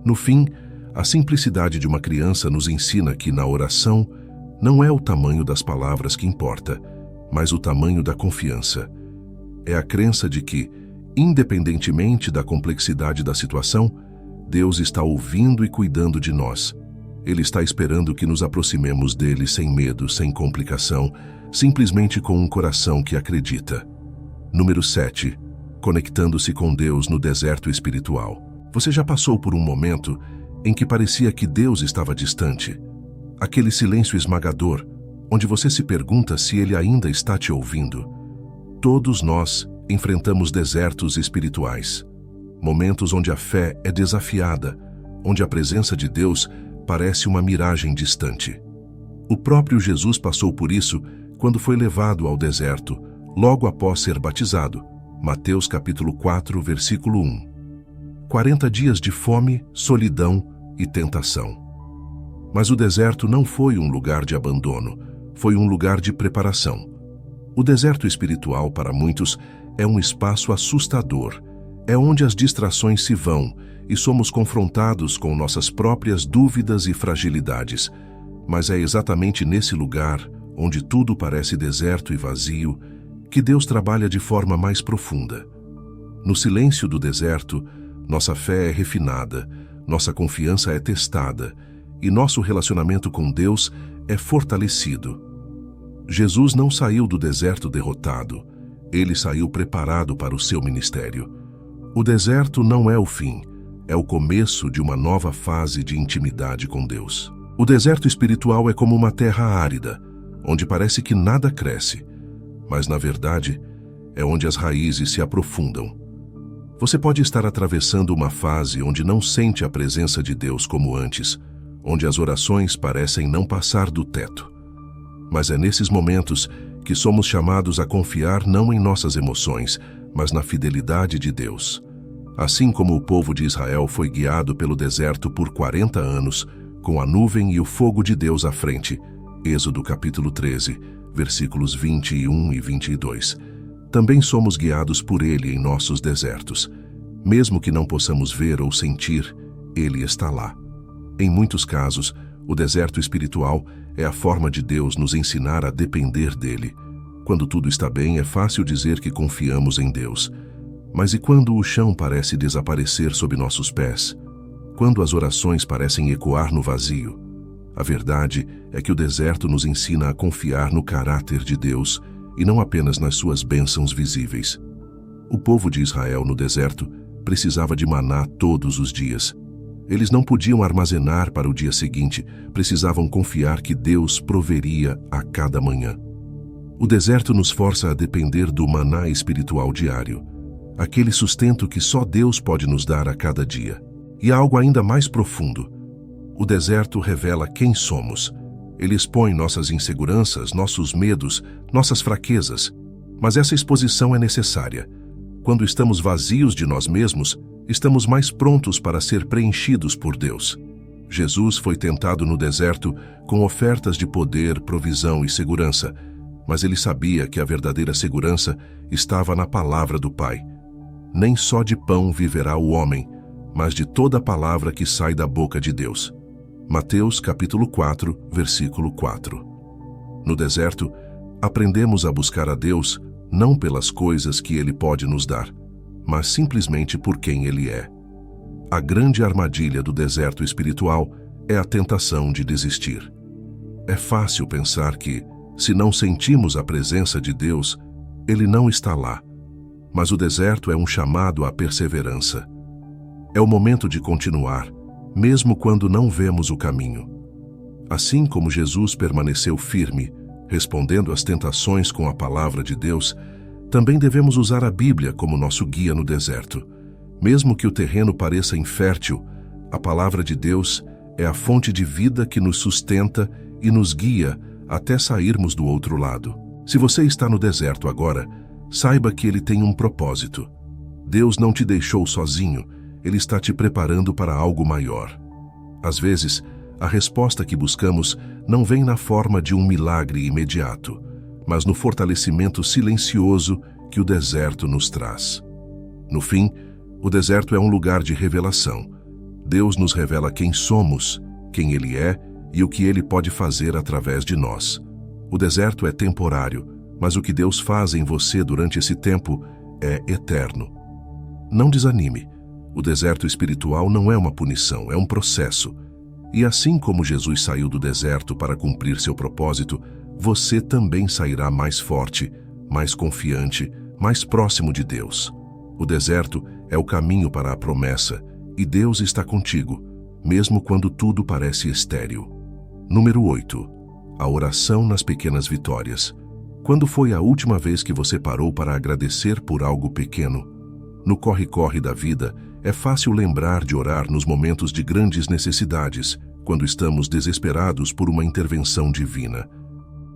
No fim, a simplicidade de uma criança nos ensina que na oração não é o tamanho das palavras que importa, mas o tamanho da confiança. É a crença de que, independentemente da complexidade da situação, Deus está ouvindo e cuidando de nós. Ele está esperando que nos aproximemos dele sem medo, sem complicação, simplesmente com um coração que acredita. Número 7. Conectando-se com Deus no deserto espiritual. Você já passou por um momento em que parecia que Deus estava distante? Aquele silêncio esmagador, onde você se pergunta se Ele ainda está te ouvindo. Todos nós enfrentamos desertos espirituais. Momentos onde a fé é desafiada, onde a presença de Deus parece uma miragem distante. O próprio Jesus passou por isso quando foi levado ao deserto, logo após ser batizado. Mateus capítulo 4, versículo 1. 40 dias de fome, solidão e tentação. Mas o deserto não foi um lugar de abandono, foi um lugar de preparação. O deserto espiritual, para muitos, é um espaço assustador. É onde as distrações se vão e somos confrontados com nossas próprias dúvidas e fragilidades. Mas é exatamente nesse lugar, onde tudo parece deserto e vazio, que Deus trabalha de forma mais profunda. No silêncio do deserto, nossa fé é refinada, nossa confiança é testada e nosso relacionamento com Deus é fortalecido. Jesus não saiu do deserto derrotado, ele saiu preparado para o seu ministério. O deserto não é o fim, é o começo de uma nova fase de intimidade com Deus. O deserto espiritual é como uma terra árida, onde parece que nada cresce, mas na verdade é onde as raízes se aprofundam. Você pode estar atravessando uma fase onde não sente a presença de Deus como antes, onde as orações parecem não passar do teto. Mas é nesses momentos que somos chamados a confiar não em nossas emoções, mas na fidelidade de Deus. Assim como o povo de Israel foi guiado pelo deserto por 40 anos, com a nuvem e o fogo de Deus à frente, Êxodo capítulo 13, versículos 21 e 22. Também somos guiados por Ele em nossos desertos. Mesmo que não possamos ver ou sentir, Ele está lá. Em muitos casos, o deserto espiritual é a forma de Deus nos ensinar a depender dEle. Quando tudo está bem, é fácil dizer que confiamos em Deus. Mas e quando o chão parece desaparecer sob nossos pés? Quando as orações parecem ecoar no vazio? A verdade é que o deserto nos ensina a confiar no caráter de Deus e não apenas nas suas bênçãos visíveis. O povo de Israel no deserto precisava de maná todos os dias. Eles não podiam armazenar para o dia seguinte, precisavam confiar que Deus proveria a cada manhã. O deserto nos força a depender do maná espiritual diário, aquele sustento que só Deus pode nos dar a cada dia. E há algo ainda mais profundo. O deserto revela quem somos. Ele expõe nossas inseguranças, nossos medos, nossas fraquezas. Mas essa exposição é necessária. Quando estamos vazios de nós mesmos, estamos mais prontos para ser preenchidos por Deus. Jesus foi tentado no deserto com ofertas de poder, provisão e segurança, mas ele sabia que a verdadeira segurança estava na palavra do Pai. nem só de pão viverá o homem, mas de toda a palavra que sai da boca de Deus. Mateus capítulo 4, versículo 4. No deserto, aprendemos a buscar a Deus não pelas coisas que Ele pode nos dar, mas simplesmente por quem Ele é. A grande armadilha do deserto espiritual é a tentação de desistir. É fácil pensar que, se não sentimos a presença de Deus, Ele não está lá. Mas o deserto é um chamado à perseverança. É o momento de continuar, mesmo quando não vemos o caminho. Assim como Jesus permaneceu firme, respondendo às tentações com a palavra de Deus, também devemos usar a Bíblia como nosso guia no deserto. Mesmo que o terreno pareça infértil, a palavra de Deus é a fonte de vida que nos sustenta e nos guia até sairmos do outro lado. Se você está no deserto agora, saiba que Ele tem um propósito. Deus não te deixou sozinho, Ele está te preparando para algo maior. Às vezes, a resposta que buscamos não vem na forma de um milagre imediato, mas no fortalecimento silencioso que o deserto nos traz. No fim, o deserto é um lugar de revelação. Deus nos revela quem somos, quem Ele é e o que Ele pode fazer através de nós. O deserto é temporário, mas o que Deus faz em você durante esse tempo é eterno. Não desanime. O deserto espiritual não é uma punição, é um processo. E assim como Jesus saiu do deserto para cumprir seu propósito, você também sairá mais forte, mais confiante, mais próximo de Deus. O deserto é o caminho para a promessa, e Deus está contigo, mesmo quando tudo parece estéril. Número 8. A oração nas pequenas vitórias. Quando foi a última vez que você parou para agradecer por algo pequeno? No corre-corre da vida, é fácil lembrar de orar nos momentos de grandes necessidades, quando estamos desesperados por uma intervenção divina.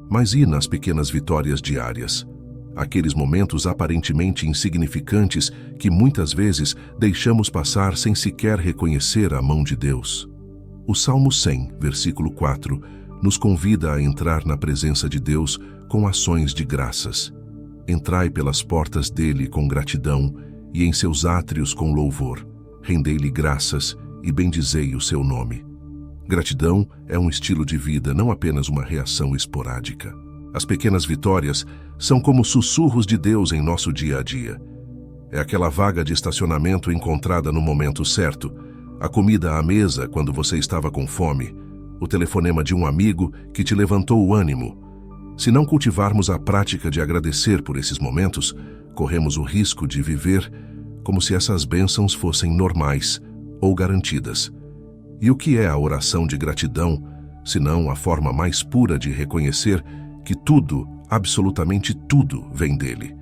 Mas e nas pequenas vitórias diárias? Aqueles momentos aparentemente insignificantes que muitas vezes deixamos passar sem sequer reconhecer a mão de Deus. O Salmo 100, versículo 4, nos convida a entrar na presença de Deus com ações de graças. Entrai pelas portas dele com gratidão e em seus átrios com louvor. Rendei-lhe graças e bendizei o seu nome. Gratidão é um estilo de vida, não apenas uma reação esporádica. As pequenas vitórias são como sussurros de Deus em nosso dia a dia. É aquela vaga de estacionamento encontrada no momento certo, a comida à mesa quando você estava com fome, o telefonema de um amigo que te levantou o ânimo. Se não cultivarmos a prática de agradecer por esses momentos, corremos o risco de viver como se essas bênçãos fossem normais ou garantidas. E o que é a oração de gratidão, senão a forma mais pura de reconhecer que tudo, absolutamente tudo, vem dele?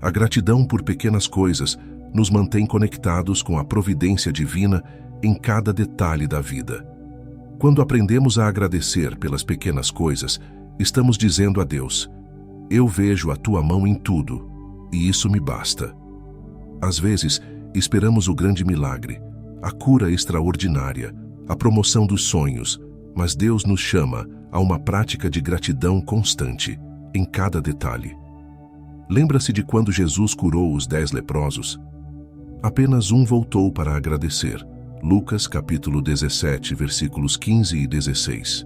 A gratidão por pequenas coisas nos mantém conectados com a providência divina em cada detalhe da vida. Quando aprendemos a agradecer pelas pequenas coisas, estamos dizendo a Deus: eu vejo a tua mão em tudo, e isso me basta. Às vezes, esperamos o grande milagre, a cura extraordinária, a promoção dos sonhos, mas Deus nos chama a uma prática de gratidão constante, em cada detalhe. Lembra-se de quando Jesus curou os 10 leprosos? Apenas um voltou para agradecer. Lucas capítulo 17, versículos 15 e 16.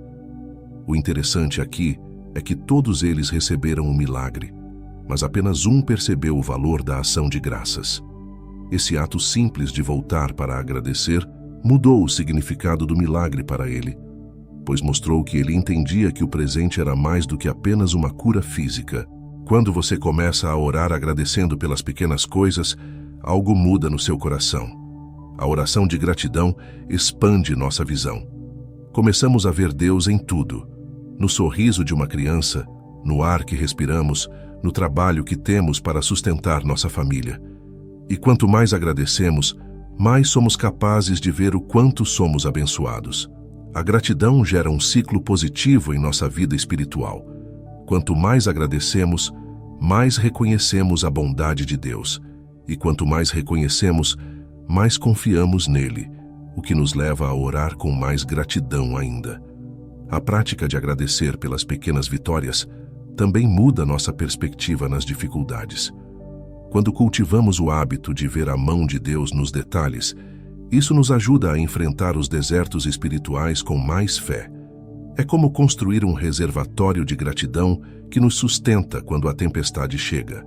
O interessante aqui é que todos eles receberam um milagre, mas apenas um percebeu o valor da ação de graças. Esse ato simples de voltar para agradecer mudou o significado do milagre para ele, pois mostrou que ele entendia que o presente era mais do que apenas uma cura física. Quando você começa a orar agradecendo pelas pequenas coisas, algo muda no seu coração. A oração de gratidão expande nossa visão. Começamos a ver Deus em tudo, no sorriso de uma criança, no ar que respiramos, no trabalho que temos para sustentar nossa família. E quanto mais agradecemos, mais somos capazes de ver o quanto somos abençoados. A gratidão gera um ciclo positivo em nossa vida espiritual. Quanto mais agradecemos, mais reconhecemos a bondade de Deus. E quanto mais reconhecemos, mais confiamos nele, o que nos leva a orar com mais gratidão ainda. A prática de agradecer pelas pequenas vitórias também muda nossa perspectiva nas dificuldades. Quando cultivamos o hábito de ver a mão de Deus nos detalhes, isso nos ajuda a enfrentar os desertos espirituais com mais fé. É como construir um reservatório de gratidão que nos sustenta quando a tempestade chega.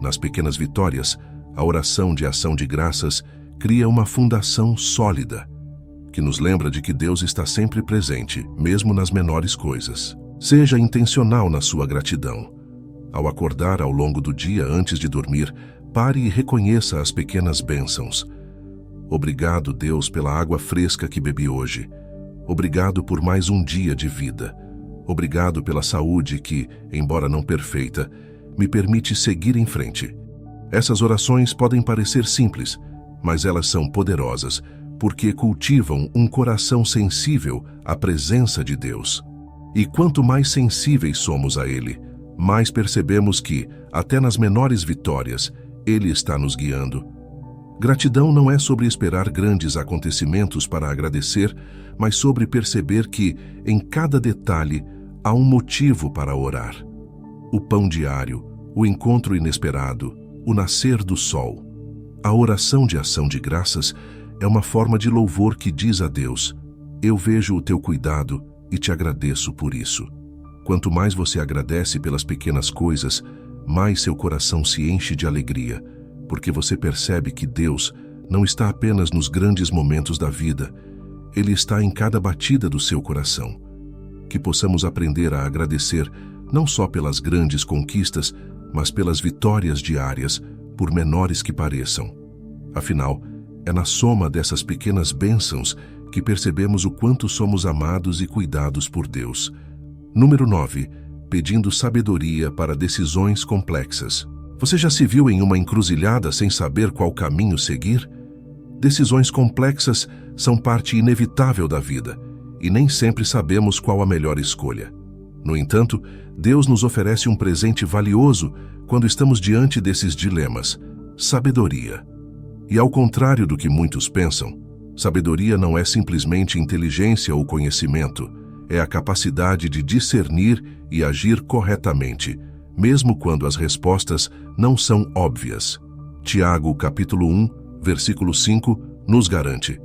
Nas pequenas vitórias, a oração de ação de graças cria uma fundação sólida, que nos lembra de que Deus está sempre presente, mesmo nas menores coisas. Seja intencional na sua gratidão. Ao acordar ao longo do dia antes de dormir, pare e reconheça as pequenas bênçãos. Obrigado, Deus, pela água fresca que bebi hoje. Obrigado por mais um dia de vida. Obrigado pela saúde que, embora não perfeita, me permite seguir em frente. Essas orações podem parecer simples, mas elas são poderosas, porque cultivam um coração sensível à presença de Deus. E quanto mais sensíveis somos a Ele, mais percebemos que, até nas menores vitórias, Ele está nos guiando. Gratidão não é sobre esperar grandes acontecimentos para agradecer, mas sobre perceber que, em cada detalhe, há um motivo para orar. O pão diário, o encontro inesperado, o nascer do sol. A oração de ação de graças é uma forma de louvor que diz a Deus: eu vejo o teu cuidado e te agradeço por isso. Quanto mais você agradece pelas pequenas coisas, mais seu coração se enche de alegria, porque você percebe que Deus não está apenas nos grandes momentos da vida, Ele está em cada batida do seu coração. Que possamos aprender a agradecer não só pelas grandes conquistas, mas pelas vitórias diárias, por menores que pareçam. Afinal, é na soma dessas pequenas bênçãos que percebemos o quanto somos amados e cuidados por Deus. Número 9. Pedindo sabedoria para decisões complexas. Você já se viu em uma encruzilhada sem saber qual caminho seguir? Decisões complexas são parte inevitável da vida, e nem sempre sabemos qual a melhor escolha. No entanto, Deus nos oferece um presente valioso quando estamos diante desses dilemas: sabedoria. E ao contrário do que muitos pensam, sabedoria não é simplesmente inteligência ou conhecimento, é a capacidade de discernir e agir corretamente, mesmo quando as respostas não são óbvias. Tiago, capítulo 1, versículo 5, nos garante: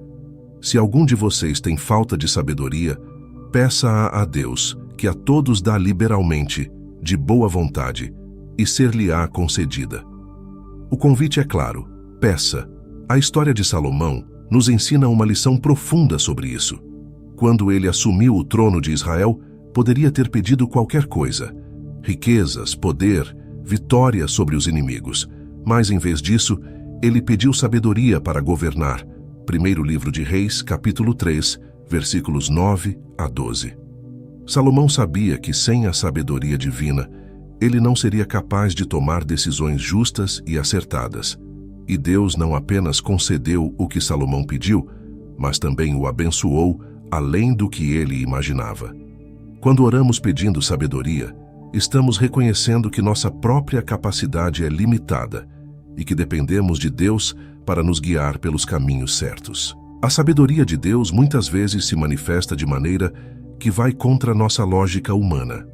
se algum de vocês tem falta de sabedoria, peça-a a Deus, que a todos dá liberalmente, de boa vontade, e ser-lhe-á concedida. O convite é claro: peça. A história de Salomão nos ensina uma lição profunda sobre isso. Quando ele assumiu o trono de Israel, poderia ter pedido qualquer coisa: riquezas, poder, vitória sobre os inimigos. Mas, em vez disso, ele pediu sabedoria para governar. Primeiro livro de Reis, capítulo 3, versículos 9 a 12. Salomão sabia que, sem a sabedoria divina, ele não seria capaz de tomar decisões justas e acertadas. E Deus não apenas concedeu o que Salomão pediu, mas também o abençoou além do que ele imaginava. Quando oramos pedindo sabedoria, estamos reconhecendo que nossa própria capacidade é limitada e que dependemos de Deus para nos guiar pelos caminhos certos. A sabedoria de Deus muitas vezes se manifesta de maneira que vai contra nossa lógica humana.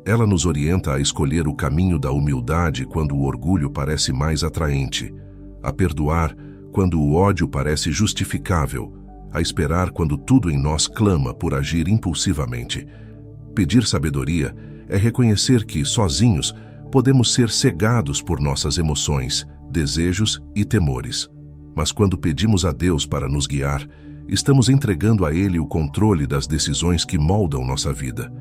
Ela nos orienta a escolher o caminho da humildade quando o orgulho parece mais atraente, a perdoar quando o ódio parece justificável, a esperar quando tudo em nós clama por agir impulsivamente. Pedir sabedoria é reconhecer que, sozinhos, podemos ser cegados por nossas emoções, desejos e temores. Mas quando pedimos a Deus para nos guiar, estamos entregando a Ele o controle das decisões que moldam nossa vida.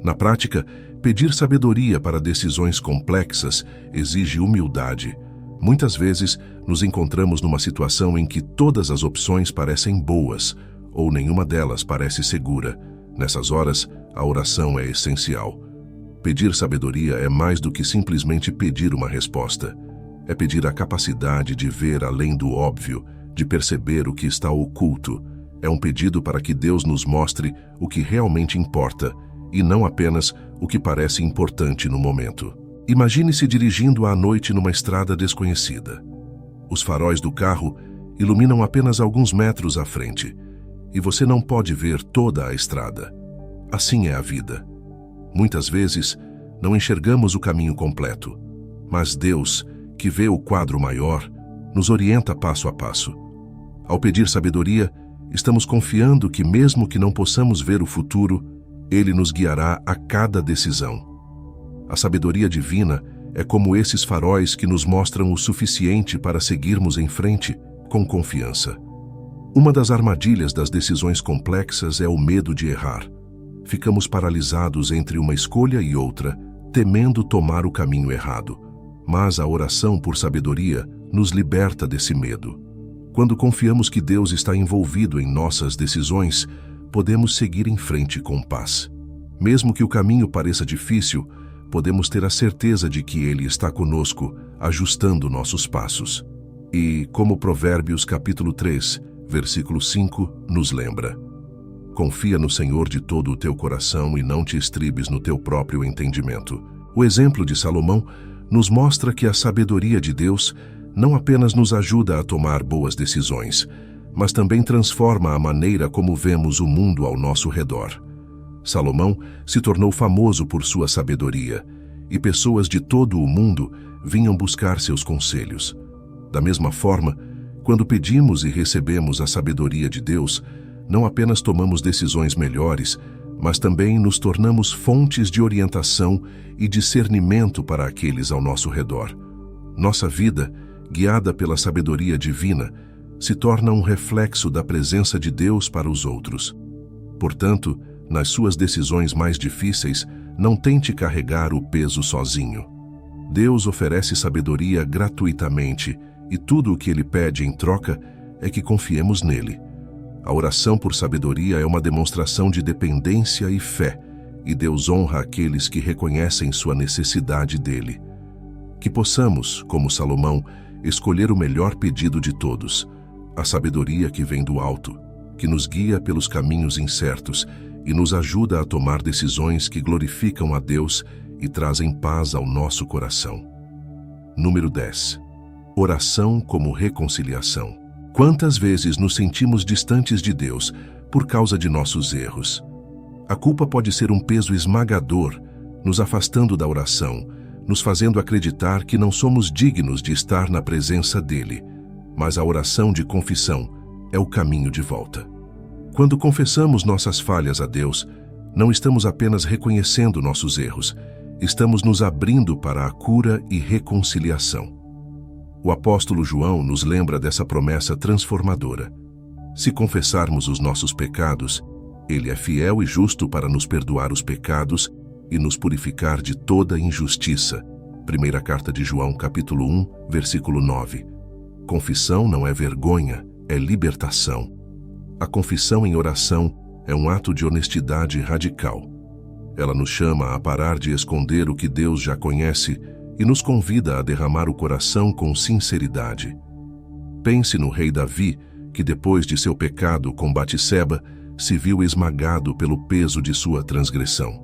Na prática, pedir sabedoria para decisões complexas exige humildade. Muitas vezes, nos encontramos numa situação em que todas as opções parecem boas, ou nenhuma delas parece segura. Nessas horas, a oração é essencial. Pedir sabedoria é mais do que simplesmente pedir uma resposta. É pedir a capacidade de ver além do óbvio, de perceber o que está oculto. É um pedido para que Deus nos mostre o que realmente importa, e não apenas o que parece importante no momento. Imagine-se dirigindo à noite numa estrada desconhecida. Os faróis do carro iluminam apenas alguns metros à frente, e você não pode ver toda a estrada. Assim é a vida. Muitas vezes, não enxergamos o caminho completo, mas Deus, que vê o quadro maior, nos orienta passo a passo. Ao pedir sabedoria, estamos confiando que, mesmo que não possamos ver o futuro, Ele nos guiará a cada decisão. A sabedoria divina é como esses faróis que nos mostram o suficiente para seguirmos em frente com confiança. Uma das armadilhas das decisões complexas é o medo de errar. Ficamos paralisados entre uma escolha e outra, temendo tomar o caminho errado. Mas a oração por sabedoria nos liberta desse medo. Quando confiamos que Deus está envolvido em nossas decisões, podemos seguir em frente com paz. Mesmo que o caminho pareça difícil, podemos ter a certeza de que Ele está conosco, ajustando nossos passos. E, como Provérbios capítulo 3, versículo 5, nos lembra: confia no Senhor de todo o teu coração e não te estribes no teu próprio entendimento. O exemplo de Salomão nos mostra que a sabedoria de Deus não apenas nos ajuda a tomar boas decisões, mas também transforma a maneira como vemos o mundo ao nosso redor. Salomão se tornou famoso por sua sabedoria, e pessoas de todo o mundo vinham buscar seus conselhos. Da mesma forma, quando pedimos e recebemos a sabedoria de Deus, não apenas tomamos decisões melhores, mas também nos tornamos fontes de orientação e discernimento para aqueles ao nosso redor. Nossa vida, guiada pela sabedoria divina, se torna um reflexo da presença de Deus para os outros. Portanto, nas suas decisões mais difíceis, não tente carregar o peso sozinho. Deus oferece sabedoria gratuitamente e tudo o que Ele pede em troca é que confiemos nele. A oração por sabedoria é uma demonstração de dependência e fé, e Deus honra aqueles que reconhecem sua necessidade dele. Que possamos, como Salomão, escolher o melhor pedido de todos, a sabedoria que vem do alto, que nos guia pelos caminhos incertos e nos ajuda a tomar decisões que glorificam a Deus e trazem paz ao nosso coração. Número 10. Oração como reconciliação. Quantas vezes nos sentimos distantes de Deus por causa de nossos erros? A culpa pode ser um peso esmagador, nos afastando da oração, nos fazendo acreditar que não somos dignos de estar na presença dele. Mas a oração de confissão é o caminho de volta. Quando confessamos nossas falhas a Deus, não estamos apenas reconhecendo nossos erros, estamos nos abrindo para a cura e reconciliação. O apóstolo João nos lembra dessa promessa transformadora. Se confessarmos os nossos pecados, Ele é fiel e justo para nos perdoar os pecados e nos purificar de toda injustiça. Primeira carta de João, capítulo 1, versículo 9. Confissão não é vergonha, é libertação. A confissão em oração é um ato de honestidade radical. Ela nos chama a parar de esconder o que Deus já conhece e nos convida a derramar o coração com sinceridade. Pense no rei Davi, que depois de seu pecado com Batseba, se viu esmagado pelo peso de sua transgressão.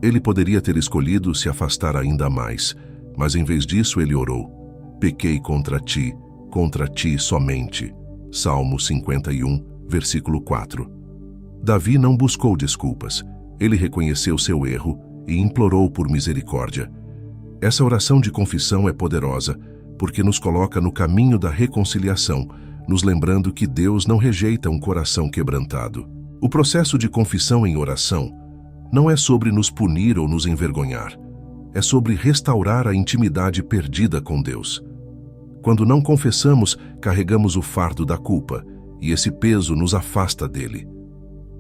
Ele poderia ter escolhido se afastar ainda mais, mas em vez disso ele orou: pequei contra ti somente. Salmo 51, versículo 4. Davi não buscou desculpas, ele reconheceu seu erro e implorou por misericórdia. Essa oração de confissão é poderosa, porque nos coloca no caminho da reconciliação, nos lembrando que Deus não rejeita um coração quebrantado. O processo de confissão em oração não é sobre nos punir ou nos envergonhar, é sobre restaurar a intimidade perdida com Deus. Quando não confessamos, carregamos o fardo da culpa, e esse peso nos afasta dele.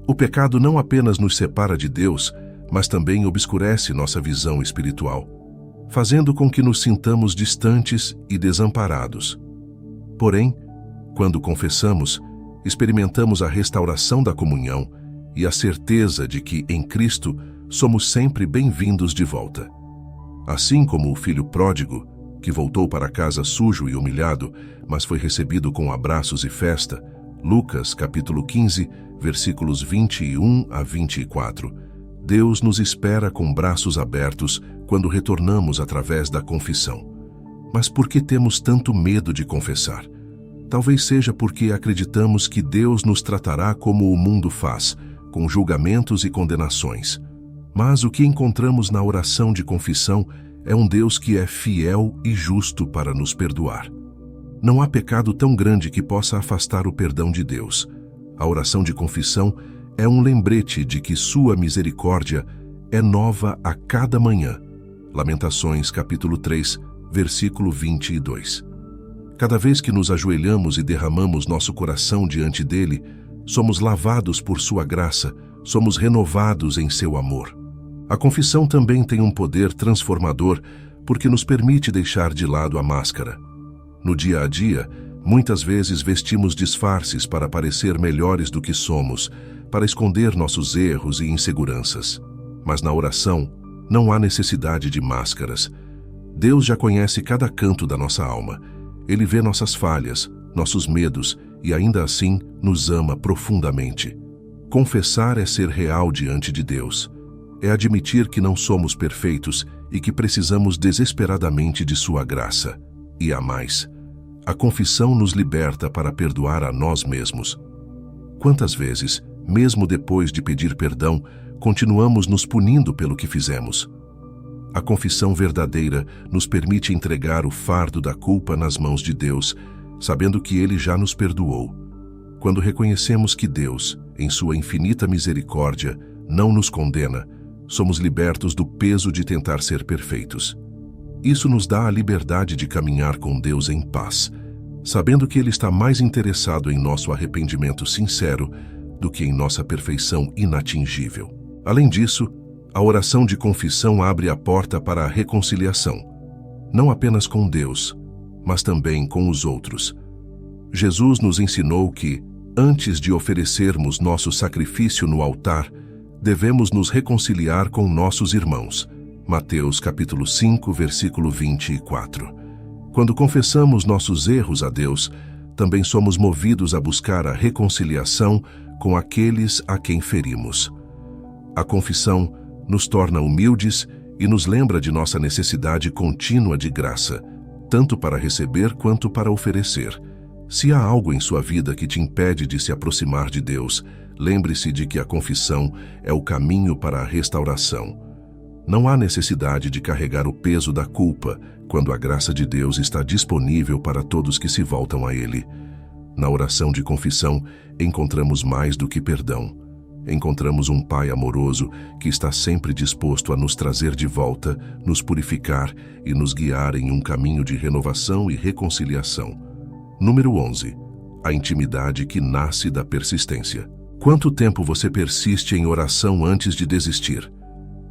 O pecado não apenas nos separa de Deus, mas também obscurece nossa visão espiritual, fazendo com que nos sintamos distantes e desamparados. Porém, quando confessamos, experimentamos a restauração da comunhão e a certeza de que, em Cristo, somos sempre bem-vindos de volta. Assim como o filho pródigo, que voltou para casa sujo e humilhado, mas foi recebido com abraços e festa, Lucas, capítulo 15, versículos 21 a 24. Deus nos espera com braços abertos quando retornamos através da confissão. Mas por que temos tanto medo de confessar? Talvez seja porque acreditamos que Deus nos tratará como o mundo faz, com julgamentos e condenações. Mas o que encontramos na oração de confissão é um Deus que é fiel e justo para nos perdoar. Não há pecado tão grande que possa afastar o perdão de Deus. A oração de confissão é um lembrete de que sua misericórdia é nova a cada manhã. Lamentações, capítulo 3, versículo 22. Cada vez que nos ajoelhamos e derramamos nosso coração diante dele, somos lavados por sua graça, somos renovados em seu amor. A confissão também tem um poder transformador porque nos permite deixar de lado a máscara. No dia a dia, muitas vezes vestimos disfarces para parecer melhores do que somos, para esconder nossos erros e inseguranças. Mas na oração, não há necessidade de máscaras. Deus já conhece cada canto da nossa alma. Ele vê nossas falhas, nossos medos e ainda assim nos ama profundamente. Confessar é ser real diante de Deus. É admitir que não somos perfeitos e que precisamos desesperadamente de sua graça. E há mais. A confissão nos liberta para perdoar a nós mesmos. Quantas vezes, mesmo depois de pedir perdão, continuamos nos punindo pelo que fizemos? A confissão verdadeira nos permite entregar o fardo da culpa nas mãos de Deus, sabendo que Ele já nos perdoou. Quando reconhecemos que Deus, em sua infinita misericórdia, não nos condena, somos libertos do peso de tentar ser perfeitos. Isso nos dá a liberdade de caminhar com Deus em paz, sabendo que Ele está mais interessado em nosso arrependimento sincero do que em nossa perfeição inatingível. Além disso, a oração de confissão abre a porta para a reconciliação, não apenas com Deus, mas também com os outros. Jesus nos ensinou que, antes de oferecermos nosso sacrifício no altar, devemos nos reconciliar com nossos irmãos. Mateus capítulo 5, versículo 24. Quando confessamos nossos erros a Deus, também somos movidos a buscar a reconciliação com aqueles a quem ferimos. A confissão nos torna humildes e nos lembra de nossa necessidade contínua de graça, tanto para receber quanto para oferecer. Se há algo em sua vida que te impede de se aproximar de Deus, lembre-se de que a confissão é o caminho para a restauração. Não há necessidade de carregar o peso da culpa quando a graça de Deus está disponível para todos que se voltam a Ele. Na oração de confissão, encontramos mais do que perdão. Encontramos um Pai amoroso que está sempre disposto a nos trazer de volta, nos purificar e nos guiar em um caminho de renovação e reconciliação. Número 11. A intimidade que nasce da persistência. Quanto tempo você persiste em oração antes de desistir?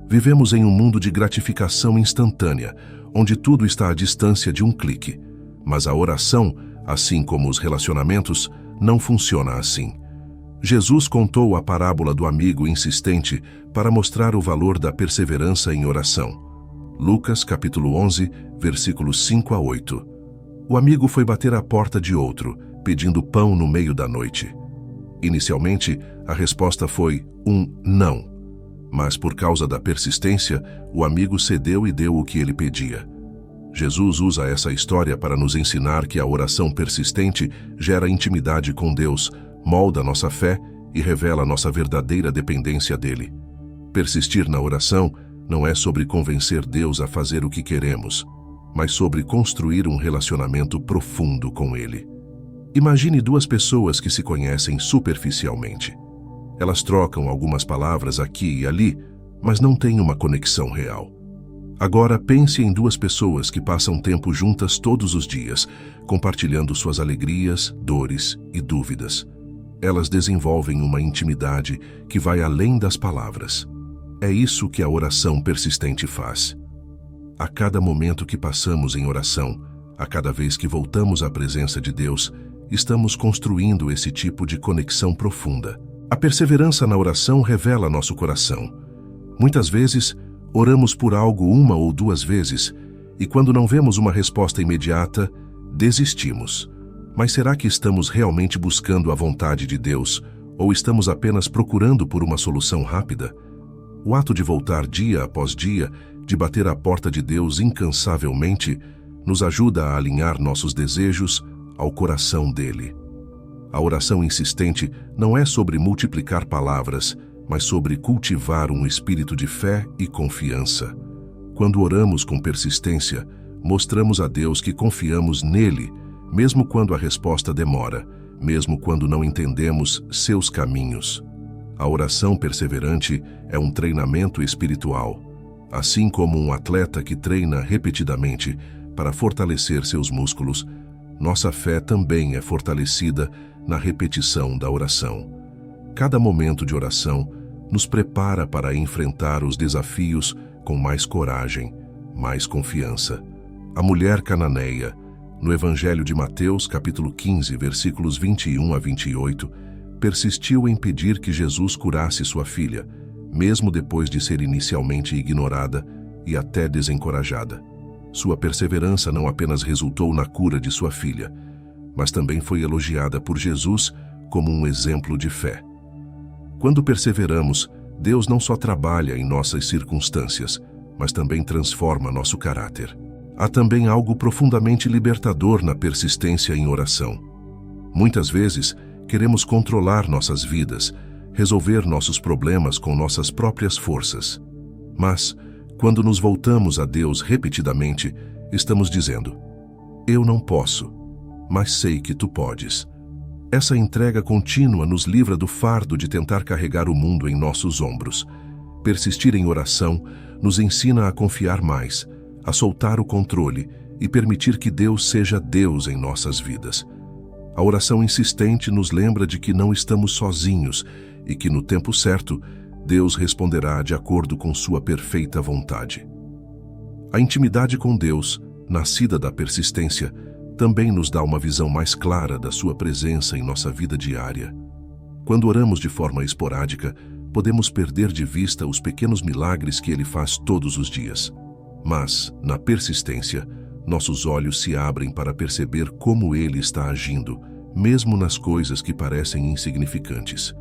Vivemos em um mundo de gratificação instantânea, onde tudo está à distância de um clique. Mas a oração, assim como os relacionamentos, não funciona assim. Jesus contou a parábola do amigo insistente para mostrar o valor da perseverança em oração. Lucas capítulo 11, versículos 5 a 8. O amigo foi bater à porta de outro, pedindo pão no meio da noite. Inicialmente, a resposta foi um não. Mas por causa da persistência, o amigo cedeu e deu o que ele pedia. Jesus usa essa história para nos ensinar que a oração persistente gera intimidade com Deus, molda nossa fé e revela nossa verdadeira dependência dele. Persistir na oração não é sobre convencer Deus a fazer o que queremos, mas sobre construir um relacionamento profundo com Ele. Imagine duas pessoas que se conhecem superficialmente. Elas trocam algumas palavras aqui e ali, mas não têm uma conexão real. Agora pense em duas pessoas que passam tempo juntas todos os dias, compartilhando suas alegrias, dores e dúvidas. Elas desenvolvem uma intimidade que vai além das palavras. É isso que a oração persistente faz. A cada momento que passamos em oração, a cada vez que voltamos à presença de Deus, estamos construindo esse tipo de conexão profunda. A perseverança na oração revela nosso coração. Muitas vezes, oramos por algo uma ou duas vezes, e quando não vemos uma resposta imediata, desistimos. Mas será que estamos realmente buscando a vontade de Deus, ou estamos apenas procurando por uma solução rápida? O ato de voltar dia após dia, de bater à porta de Deus incansavelmente, nos ajuda a alinhar nossos desejos ao coração dele. A oração insistente não é sobre multiplicar palavras, mas sobre cultivar um espírito de fé e confiança. Quando oramos com persistência, mostramos a Deus que confiamos nele, mesmo quando a resposta demora, mesmo quando não entendemos seus caminhos. A oração perseverante é um treinamento espiritual, assim como um atleta que treina repetidamente para fortalecer seus músculos. Nossa fé também é fortalecida na repetição da oração. Cada momento de oração nos prepara para enfrentar os desafios com mais coragem, mais confiança. A mulher cananeia, no Evangelho de Mateus, capítulo 15, versículos 21 a 28, persistiu em pedir que Jesus curasse sua filha, mesmo depois de ser inicialmente ignorada e até desencorajada. Sua perseverança não apenas resultou na cura de sua filha, mas também foi elogiada por Jesus como um exemplo de fé. Quando perseveramos, Deus não só trabalha em nossas circunstâncias, mas também transforma nosso caráter. Há também algo profundamente libertador na persistência em oração. Muitas vezes, queremos controlar nossas vidas, resolver nossos problemas com nossas próprias forças. Mas, quando nos voltamos a Deus repetidamente, estamos dizendo: eu não posso, mas sei que tu podes. Essa entrega contínua nos livra do fardo de tentar carregar o mundo em nossos ombros. Persistir em oração nos ensina a confiar mais, a soltar o controle e permitir que Deus seja Deus em nossas vidas. A oração insistente nos lembra de que não estamos sozinhos e que, no tempo certo, Deus responderá de acordo com sua perfeita vontade. A intimidade com Deus, nascida da persistência, também nos dá uma visão mais clara da sua presença em nossa vida diária. Quando oramos de forma esporádica, podemos perder de vista os pequenos milagres que Ele faz todos os dias. Mas, na persistência, nossos olhos se abrem para perceber como Ele está agindo, mesmo nas coisas que parecem insignificantes.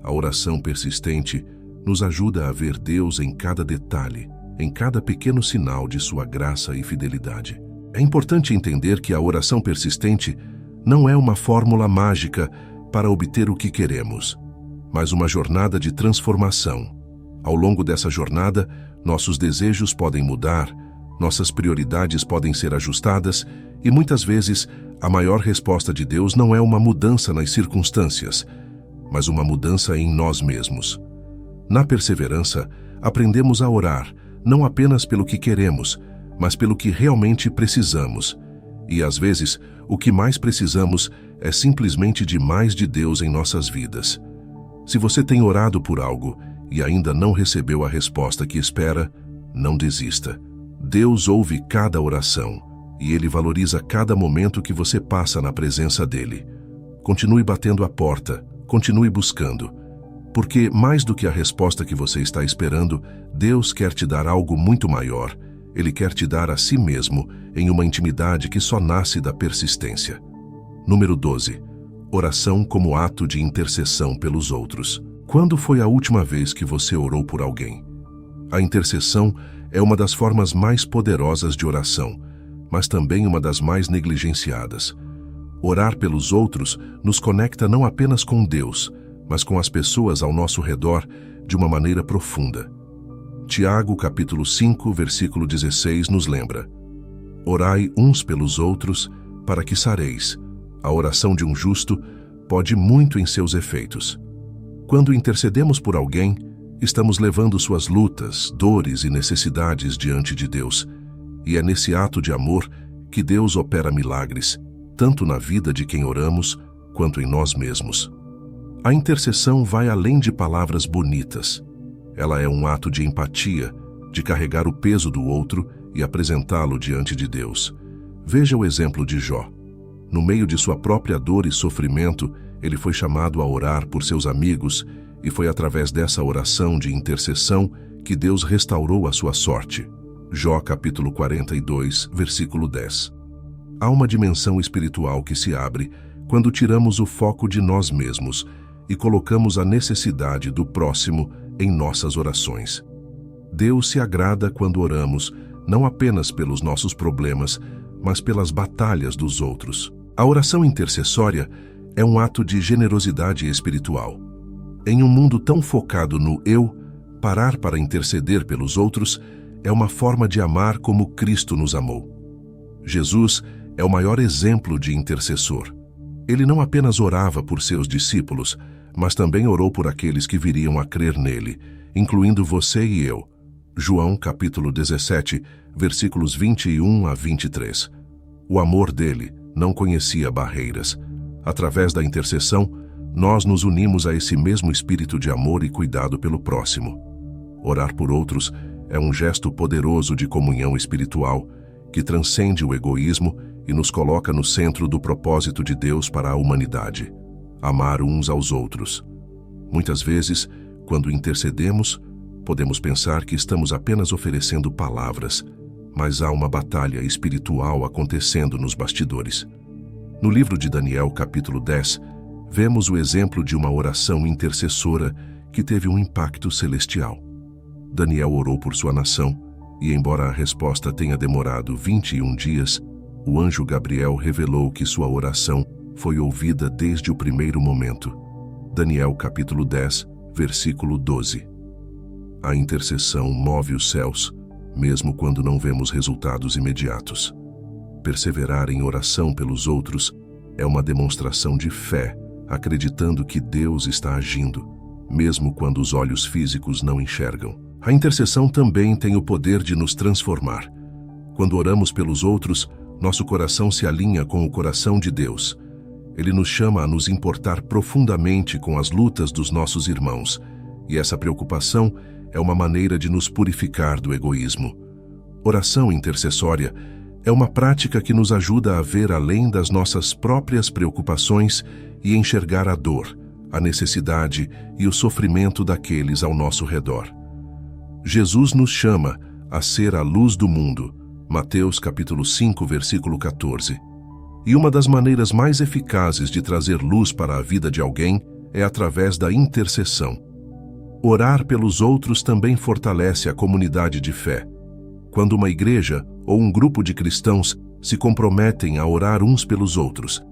A oração persistente nos ajuda a ver Deus em cada detalhe, em cada pequeno sinal de sua graça e fidelidade. É importante entender que a oração persistente não é uma fórmula mágica para obter o que queremos, mas uma jornada de transformação. Ao longo dessa jornada, nossos desejos podem mudar, nossas prioridades podem ser ajustadas e muitas vezes a maior resposta de Deus não é uma mudança nas circunstâncias, mas uma mudança em nós mesmos. Na perseverança, aprendemos a orar, não apenas pelo que queremos, mas pelo que realmente precisamos. E às vezes, o que mais precisamos é simplesmente de mais de Deus em nossas vidas. Se você tem orado por algo e ainda não recebeu a resposta que espera, não desista. Deus ouve cada oração e Ele valoriza cada momento que você passa na presença dEle. Continue batendo a porta, continue buscando, porque mais do que a resposta que você está esperando, Deus quer te dar algo muito maior. Ele quer te dar a si mesmo em uma intimidade que só nasce da persistência. Número 12. Oração como ato de intercessão pelos outros. Quando foi a última vez que você orou por alguém? A intercessão é uma das formas mais poderosas de oração, mas também uma das mais negligenciadas. Orar pelos outros nos conecta não apenas com Deus, mas com as pessoas ao nosso redor de uma maneira profunda. Tiago, capítulo 5, versículo 16, nos lembra: orai uns pelos outros para que sareis. A oração de um justo pode muito em seus efeitos. Quando intercedemos por alguém, estamos levando suas lutas, dores e necessidades diante de Deus. E é nesse ato de amor que Deus opera milagres, tanto na vida de quem oramos, quanto em nós mesmos. A intercessão vai além de palavras bonitas. Ela é um ato de empatia, de carregar o peso do outro e apresentá-lo diante de Deus. Veja o exemplo de Jó. No meio de sua própria dor e sofrimento, ele foi chamado a orar por seus amigos e foi através dessa oração de intercessão que Deus restaurou a sua sorte. Jó capítulo 42, versículo 10. Há uma dimensão espiritual que se abre quando tiramos o foco de nós mesmos e colocamos a necessidade do próximo em nossas orações. Deus se agrada quando oramos, não apenas pelos nossos problemas, mas pelas batalhas dos outros. A oração intercessória é um ato de generosidade espiritual. Em um mundo tão focado no eu, parar para interceder pelos outros é uma forma de amar como Cristo nos amou. Jesus é o maior exemplo de intercessor. Ele não apenas orava por seus discípulos, mas também orou por aqueles que viriam a crer nele, incluindo você e eu. João capítulo 17, versículos 21 a 23. O amor dele não conhecia barreiras. Através da intercessão, nós nos unimos a esse mesmo espírito de amor e cuidado pelo próximo. Orar por outros é um gesto poderoso de comunhão espiritual que transcende o egoísmo e nos coloca no centro do propósito de Deus para a humanidade: amar uns aos outros. Muitas vezes, quando intercedemos, podemos pensar que estamos apenas oferecendo palavras, mas há uma batalha espiritual acontecendo nos bastidores. No livro de Daniel, capítulo 10, vemos o exemplo de uma oração intercessora que teve um impacto celestial. Daniel orou por sua nação, e embora a resposta tenha demorado 21 dias, o anjo Gabriel revelou que sua oração foi ouvida desde o primeiro momento. Daniel capítulo 10, versículo 12. A intercessão move os céus, mesmo quando não vemos resultados imediatos. Perseverar em oração pelos outros é uma demonstração de fé, acreditando que Deus está agindo, mesmo quando os olhos físicos não enxergam. A intercessão também tem o poder de nos transformar. Quando oramos pelos outros, nosso coração se alinha com o coração de Deus. Ele nos chama a nos importar profundamente com as lutas dos nossos irmãos, e essa preocupação é uma maneira de nos purificar do egoísmo. Oração intercessória é uma prática que nos ajuda a ver além das nossas próprias preocupações e enxergar a dor, a necessidade e o sofrimento daqueles ao nosso redor. Jesus nos chama a ser a luz do mundo, Mateus capítulo 5, versículo 14. E uma das maneiras mais eficazes de trazer luz para a vida de alguém é através da intercessão. Orar pelos outros também fortalece a comunidade de fé. Quando uma igreja ou um grupo de cristãos se comprometem a orar uns pelos outros,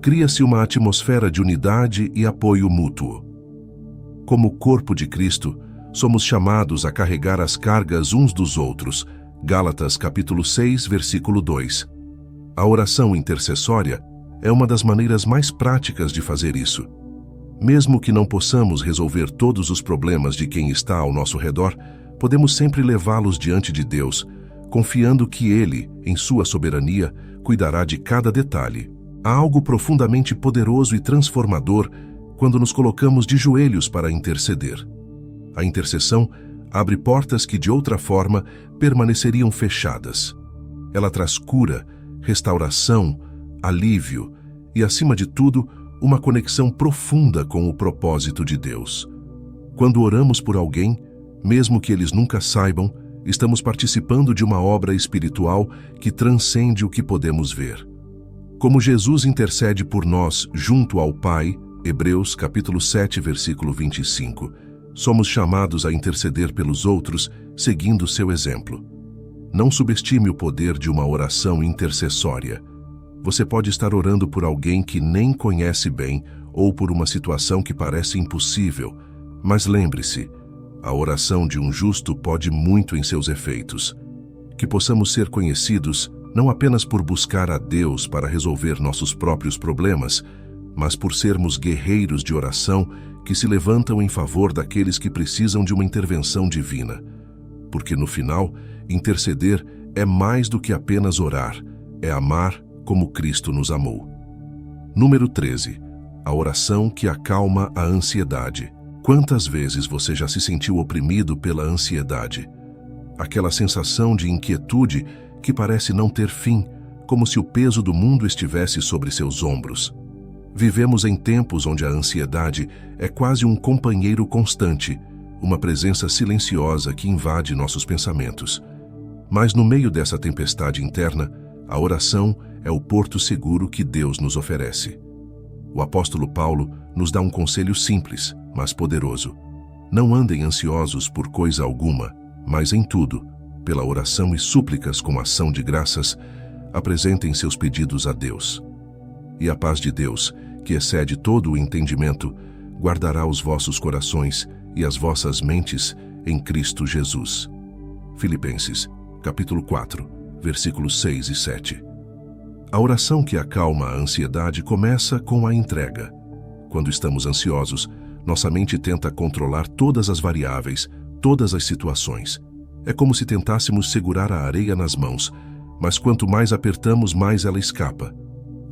cria-se uma atmosfera de unidade e apoio mútuo. Como corpo de Cristo, somos chamados a carregar as cargas uns dos outros. Gálatas capítulo 6, versículo 2. A oração intercessória é uma das maneiras mais práticas de fazer isso. Mesmo que não possamos resolver todos os problemas de quem está ao nosso redor, podemos sempre levá-los diante de Deus, confiando que Ele, em sua soberania, cuidará de cada detalhe. Há algo profundamente poderoso e transformador quando nos colocamos de joelhos para interceder. A intercessão abre portas que de outra forma permaneceriam fechadas. Ela traz cura, restauração, alívio e, acima de tudo, uma conexão profunda com o propósito de Deus. Quando oramos por alguém, mesmo que eles nunca saibam, estamos participando de uma obra espiritual que transcende o que podemos ver. Como Jesus intercede por nós junto ao Pai, Hebreus capítulo 7, versículo 25, somos chamados a interceder pelos outros, seguindo seu exemplo. Não subestime o poder de uma oração intercessória. Você pode estar orando por alguém que nem conhece bem ou por uma situação que parece impossível, mas lembre-se, a oração de um justo pode muito em seus efeitos. Que possamos ser conhecidos não apenas por buscar a Deus para resolver nossos próprios problemas, mas por sermos guerreiros de oração que se levantam em favor daqueles que precisam de uma intervenção divina. Porque no final, interceder é mais do que apenas orar, é amar como Cristo nos amou. Número 13. A oração que acalma a ansiedade. Quantas vezes você já se sentiu oprimido pela ansiedade? Aquela sensação de inquietude que parece não ter fim, como se o peso do mundo estivesse sobre seus ombros. Vivemos em tempos onde a ansiedade é quase um companheiro constante, uma presença silenciosa que invade nossos pensamentos. Mas no meio dessa tempestade interna, a oração é o porto seguro que Deus nos oferece. O apóstolo Paulo nos dá um conselho simples, mas poderoso. Não andem ansiosos por coisa alguma, mas em tudo, pela oração e súplicas com ação de graças, apresentem seus pedidos a Deus. E a paz de Deus, que excede todo o entendimento, guardará os vossos corações e as vossas mentes em Cristo Jesus. Filipenses, capítulo 4, versículos 6 e 7. A oração que acalma a ansiedade começa com a entrega. Quando estamos ansiosos, nossa mente tenta controlar todas as variáveis, todas as situações. É como se tentássemos segurar a areia nas mãos, mas quanto mais apertamos, mais ela escapa.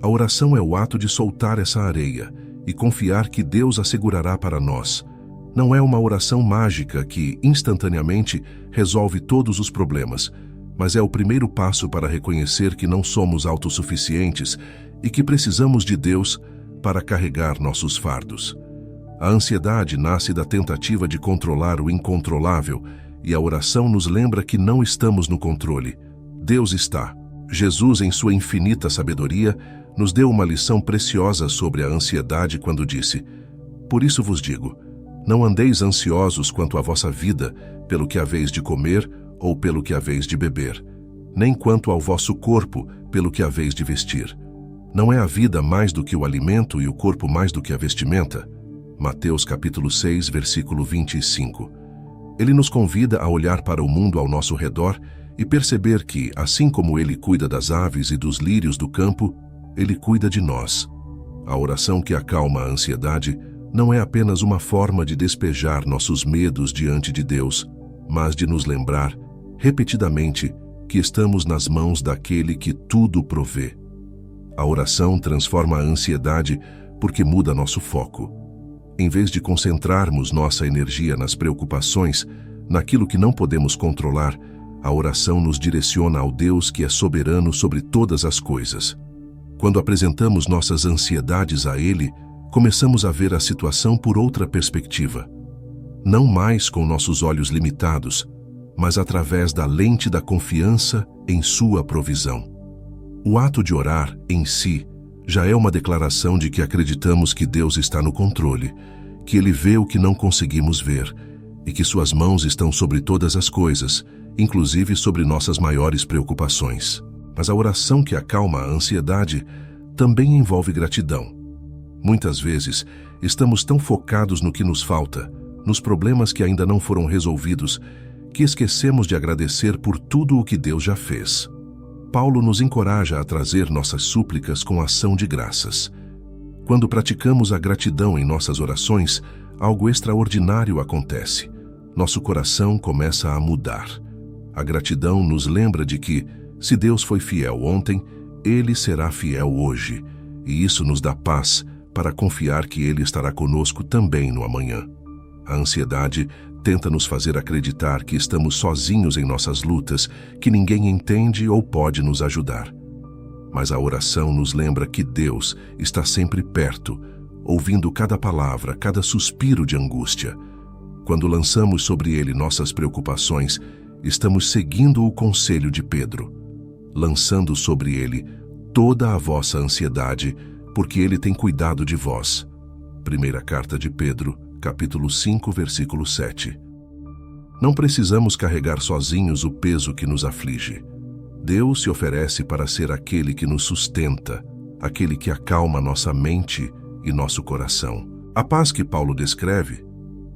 A oração é o ato de soltar essa areia e confiar que Deus a segurará para nós. Não é uma oração mágica que, instantaneamente, resolve todos os problemas, mas é o primeiro passo para reconhecer que não somos autossuficientes e que precisamos de Deus para carregar nossos fardos. A ansiedade nasce da tentativa de controlar o incontrolável e a oração nos lembra que não estamos no controle. Deus está. Jesus, em sua infinita sabedoria, nos deu uma lição preciosa sobre a ansiedade quando disse: "Por isso vos digo, não andeis ansiosos quanto à vossa vida, pelo que haveis de comer ou pelo que haveis de beber, nem quanto ao vosso corpo, pelo que haveis de vestir. Não é a vida mais do que o alimento e o corpo mais do que a vestimenta?" Mateus capítulo 6, versículo 25. Ele nos convida a olhar para o mundo ao nosso redor e perceber que, assim como Ele cuida das aves e dos lírios do campo, Ele cuida de nós. A oração que acalma a ansiedade não é apenas uma forma de despejar nossos medos diante de Deus, mas de nos lembrar, repetidamente, que estamos nas mãos daquele que tudo provê. A oração transforma a ansiedade porque muda nosso foco. Em vez de concentrarmos nossa energia nas preocupações, naquilo que não podemos controlar, a oração nos direciona ao Deus que é soberano sobre todas as coisas. Quando apresentamos nossas ansiedades a Ele, começamos a ver a situação por outra perspectiva. Não mais com nossos olhos limitados, mas através da lente da confiança em sua provisão. O ato de orar, em si, já é uma declaração de que acreditamos que Deus está no controle, que Ele vê o que não conseguimos ver e que suas mãos estão sobre todas as coisas, inclusive sobre nossas maiores preocupações. Mas a oração que acalma a ansiedade também envolve gratidão. Muitas vezes, estamos tão focados no que nos falta, nos problemas que ainda não foram resolvidos, que esquecemos de agradecer por tudo o que Deus já fez. Paulo nos encoraja a trazer nossas súplicas com ação de graças. Quando praticamos a gratidão em nossas orações, algo extraordinário acontece. Nosso coração começa a mudar. A gratidão nos lembra de que, se Deus foi fiel ontem, Ele será fiel hoje, e isso nos dá paz para confiar que Ele estará conosco também no amanhã. A ansiedade tenta nos fazer acreditar que estamos sozinhos em nossas lutas, que ninguém entende ou pode nos ajudar. Mas a oração nos lembra que Deus está sempre perto, ouvindo cada palavra, cada suspiro de angústia. Quando lançamos sobre Ele nossas preocupações, estamos seguindo o conselho de Pedro, lançando sobre Ele toda a vossa ansiedade, porque Ele tem cuidado de vós. Primeira carta de Pedro, capítulo 5, versículo 7. Não precisamos carregar sozinhos o peso que nos aflige. Deus se oferece para ser aquele que nos sustenta, aquele que acalma nossa mente e nosso coração. A paz que Paulo descreve,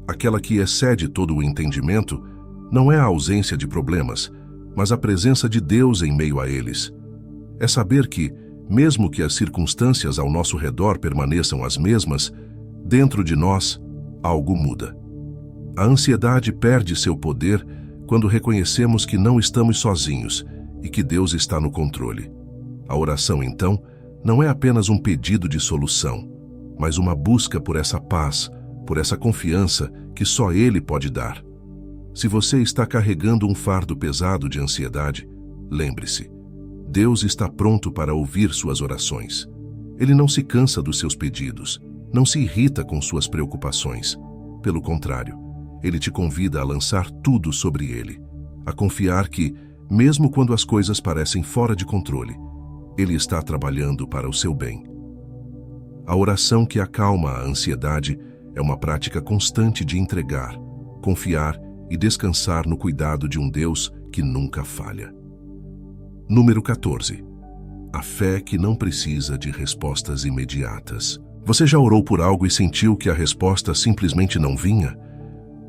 aquela que excede todo o entendimento, não é a ausência de problemas, mas a presença de Deus em meio a eles. É saber que, mesmo que as circunstâncias ao nosso redor permaneçam as mesmas, dentro de nós, algo muda. A ansiedade perde seu poder quando reconhecemos que não estamos sozinhos e que Deus está no controle. A oração, então, não é apenas um pedido de solução, mas uma busca por essa paz, por essa confiança que só Ele pode dar. Se você está carregando um fardo pesado de ansiedade, lembre-se, Deus está pronto para ouvir suas orações. Ele não se cansa dos seus pedidos, não se irrita com suas preocupações. Pelo contrário, Ele te convida a lançar tudo sobre Ele, a confiar que, mesmo quando as coisas parecem fora de controle, Ele está trabalhando para o seu bem. A oração que acalma a ansiedade é uma prática constante de entregar, confiar e descansar no cuidado de um Deus que nunca falha. Número 14. A fé que não precisa de respostas imediatas. Você já orou por algo e sentiu que a resposta simplesmente não vinha?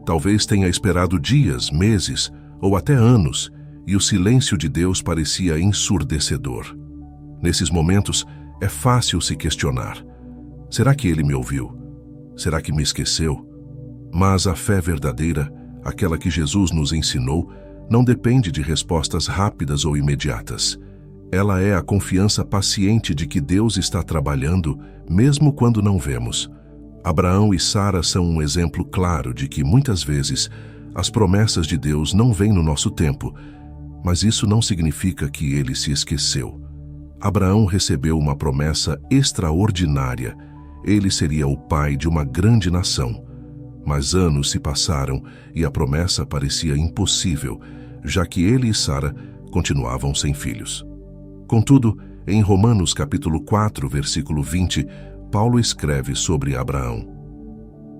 Talvez tenha esperado dias, meses ou até anos, e o silêncio de Deus parecia ensurdecedor. Nesses momentos, é fácil se questionar: será que ele me ouviu? Será que me esqueceu? Mas a fé verdadeira, aquela que Jesus nos ensinou, não depende de respostas rápidas ou imediatas. Ela é a confiança paciente de que Deus está trabalhando, mesmo quando não vemos. Abraão e Sara são um exemplo claro de que, muitas vezes, as promessas de Deus não vêm no nosso tempo, mas isso não significa que ele se esqueceu. Abraão recebeu uma promessa extraordinária. Ele seria o pai de uma grande nação. Mas anos se passaram e a promessa parecia impossível, já que ele e Sara continuavam sem filhos. Contudo, em Romanos capítulo 4, versículo 20, Paulo escreve sobre Abraão: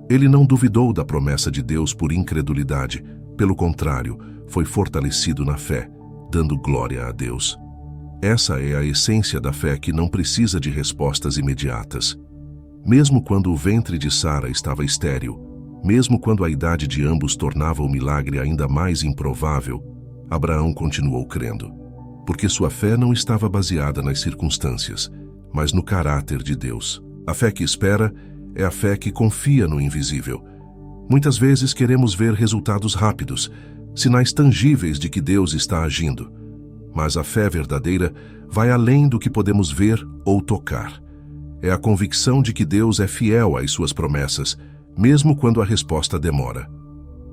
ele não duvidou da promessa de Deus por incredulidade, pelo contrário, foi fortalecido na fé, dando glória a Deus. Essa é a essência da fé que não precisa de respostas imediatas. Mesmo quando o ventre de Sara estava estéril, mesmo quando a idade de ambos tornava o milagre ainda mais improvável, Abraão continuou crendo, porque sua fé não estava baseada nas circunstâncias, mas no caráter de Deus. A fé que espera é a fé que confia no invisível. Muitas vezes queremos ver resultados rápidos, sinais tangíveis de que Deus está agindo. Mas a fé verdadeira vai além do que podemos ver ou tocar. É a convicção de que Deus é fiel às suas promessas, mesmo quando a resposta demora.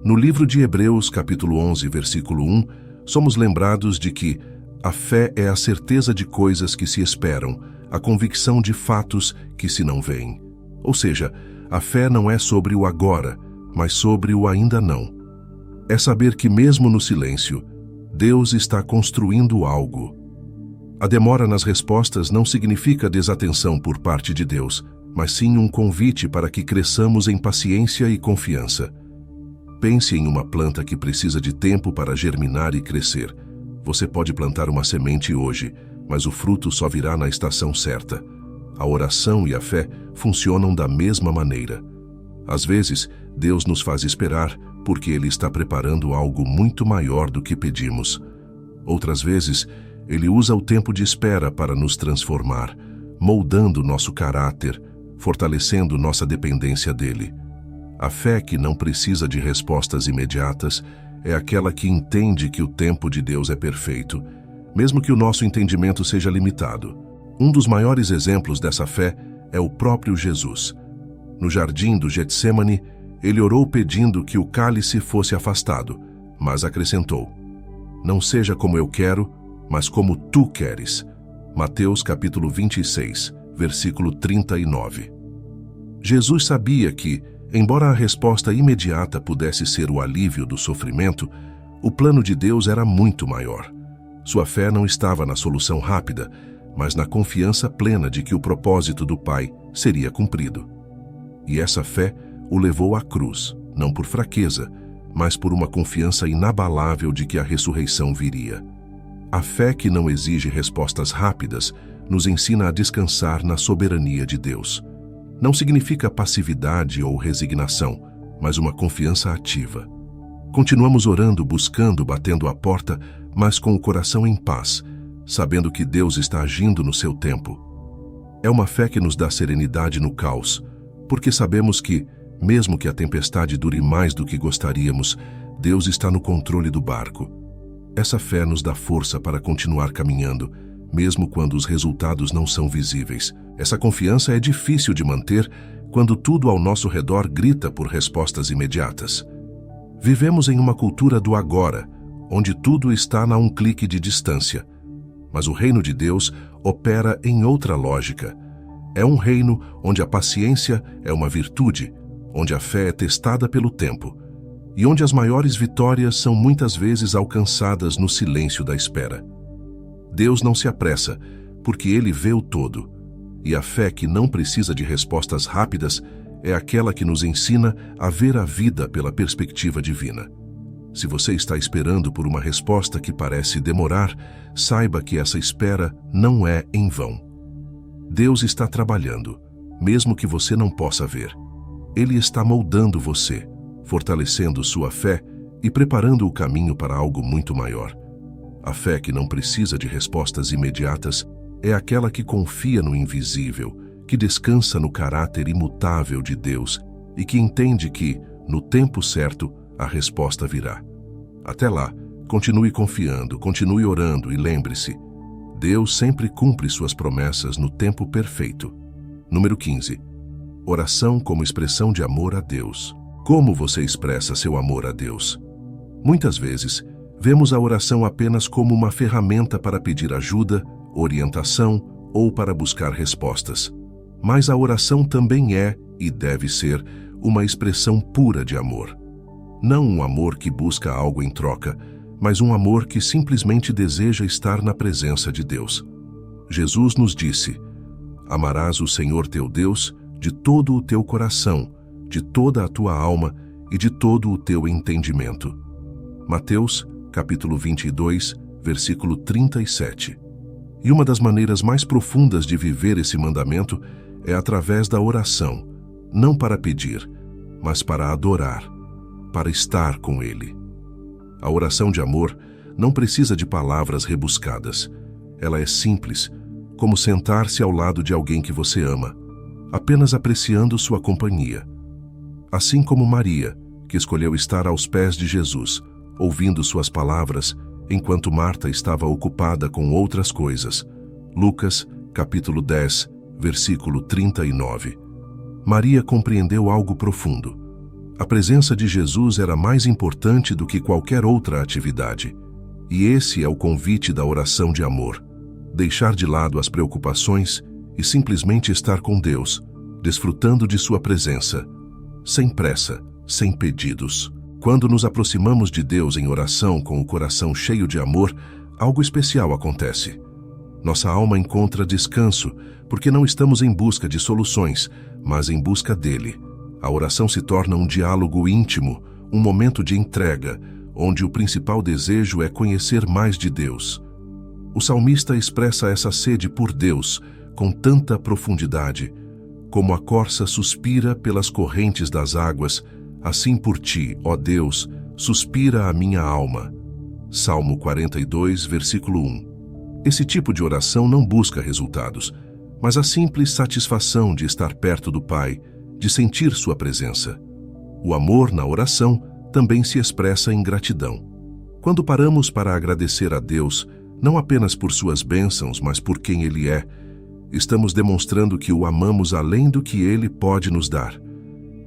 No livro de Hebreus, capítulo 11, versículo 1, somos lembrados de que a fé é a certeza de coisas que se esperam, a convicção de fatos que se não veem. Ou seja, a fé não é sobre o agora, mas sobre o ainda não. É saber que mesmo no silêncio, Deus está construindo algo. A demora nas respostas não significa desatenção por parte de Deus, mas sim um convite para que cresçamos em paciência e confiança. Pense em uma planta que precisa de tempo para germinar e crescer. Você pode plantar uma semente hoje, mas o fruto só virá na estação certa. A oração e a fé funcionam da mesma maneira. Às vezes, Deus nos faz esperar porque Ele está preparando algo muito maior do que pedimos. Outras vezes, Ele usa o tempo de espera para nos transformar, moldando nosso caráter, fortalecendo nossa dependência dEle. A fé que não precisa de respostas imediatas é aquela que entende que o tempo de Deus é perfeito, mesmo que o nosso entendimento seja limitado. Um dos maiores exemplos dessa fé é o próprio Jesus. No jardim do Getsêmani, ele orou pedindo que o cálice fosse afastado, mas acrescentou: não seja como eu quero, mas como tu queres. Mateus capítulo 26, versículo 39. Jesus sabia que, embora a resposta imediata pudesse ser o alívio do sofrimento, o plano de Deus era muito maior. Sua fé não estava na solução rápida, mas na confiança plena de que o propósito do Pai seria cumprido. E essa fé o levou à cruz, não por fraqueza, mas por uma confiança inabalável de que a ressurreição viria. A fé que não exige respostas rápidas nos ensina a descansar na soberania de Deus. Não significa passividade ou resignação, mas uma confiança ativa. Continuamos orando, buscando, batendo a porta, mas com o coração em paz, sabendo que Deus está agindo no seu tempo. É uma fé que nos dá serenidade no caos, porque sabemos que, mesmo que a tempestade dure mais do que gostaríamos, Deus está no controle do barco. Essa fé nos dá força para continuar caminhando, mesmo quando os resultados não são visíveis. Essa confiança é difícil de manter quando tudo ao nosso redor grita por respostas imediatas. Vivemos em uma cultura do agora, onde tudo está a um clique de distância. Mas o reino de Deus opera em outra lógica. É um reino onde a paciência é uma virtude, onde a fé é testada pelo tempo, e onde as maiores vitórias são muitas vezes alcançadas no silêncio da espera. Deus não se apressa, porque Ele vê o todo, e a fé que não precisa de respostas rápidas é aquela que nos ensina a ver a vida pela perspectiva divina. Se você está esperando por uma resposta que parece demorar, saiba que essa espera não é em vão. Deus está trabalhando, mesmo que você não possa ver. Ele está moldando você, fortalecendo sua fé e preparando o caminho para algo muito maior. A fé que não precisa de respostas imediatas é aquela que confia no invisível, que descansa no caráter imutável de Deus e que entende que, no tempo certo, a resposta virá. Até lá, continue confiando, continue orando e lembre-se, Deus sempre cumpre suas promessas no tempo perfeito. Número 15. Oração como expressão de amor a Deus. Como você expressa seu amor a Deus? Muitas vezes, vemos a oração apenas como uma ferramenta para pedir ajuda, orientação ou para buscar respostas. Mas a oração também é, e deve ser, uma expressão pura de amor. Não um amor que busca algo em troca, mas um amor que simplesmente deseja estar na presença de Deus. Jesus nos disse: amarás o Senhor teu Deus de todo o teu coração, de toda a tua alma e de todo o teu entendimento. Mateus, capítulo 22, versículo 37. E uma das maneiras mais profundas de viver esse mandamento é através da oração, não para pedir, mas para adorar, para estar com Ele. A oração de amor não precisa de palavras rebuscadas. Ela é simples, como sentar-se ao lado de alguém que você ama, apenas apreciando sua companhia. Assim como Maria, que escolheu estar aos pés de Jesus, ouvindo suas palavras, enquanto Marta estava ocupada com outras coisas. Lucas, capítulo 10, versículo 39. Maria compreendeu algo profundo. A presença de Jesus era mais importante do que qualquer outra atividade. E esse é o convite da oração de amor. Deixar de lado as preocupações e simplesmente estar com Deus, desfrutando de sua presença, sem pressa, sem pedidos. Quando nos aproximamos de Deus em oração com o coração cheio de amor, algo especial acontece. Nossa alma encontra descanso, porque não estamos em busca de soluções, mas em busca dele. A oração se torna um diálogo íntimo, um momento de entrega, onde o principal desejo é conhecer mais de Deus. O salmista expressa essa sede por Deus com tanta profundidade. Como a corça suspira pelas correntes das águas, assim por ti, ó Deus, suspira a minha alma. Salmo 42, versículo 1. Esse tipo de oração não busca resultados, mas a simples satisfação de estar perto do Pai, de sentir sua presença. O amor na oração também se expressa em gratidão. Quando paramos para agradecer a Deus, não apenas por suas bênçãos, mas por quem Ele é, estamos demonstrando que o amamos além do que Ele pode nos dar.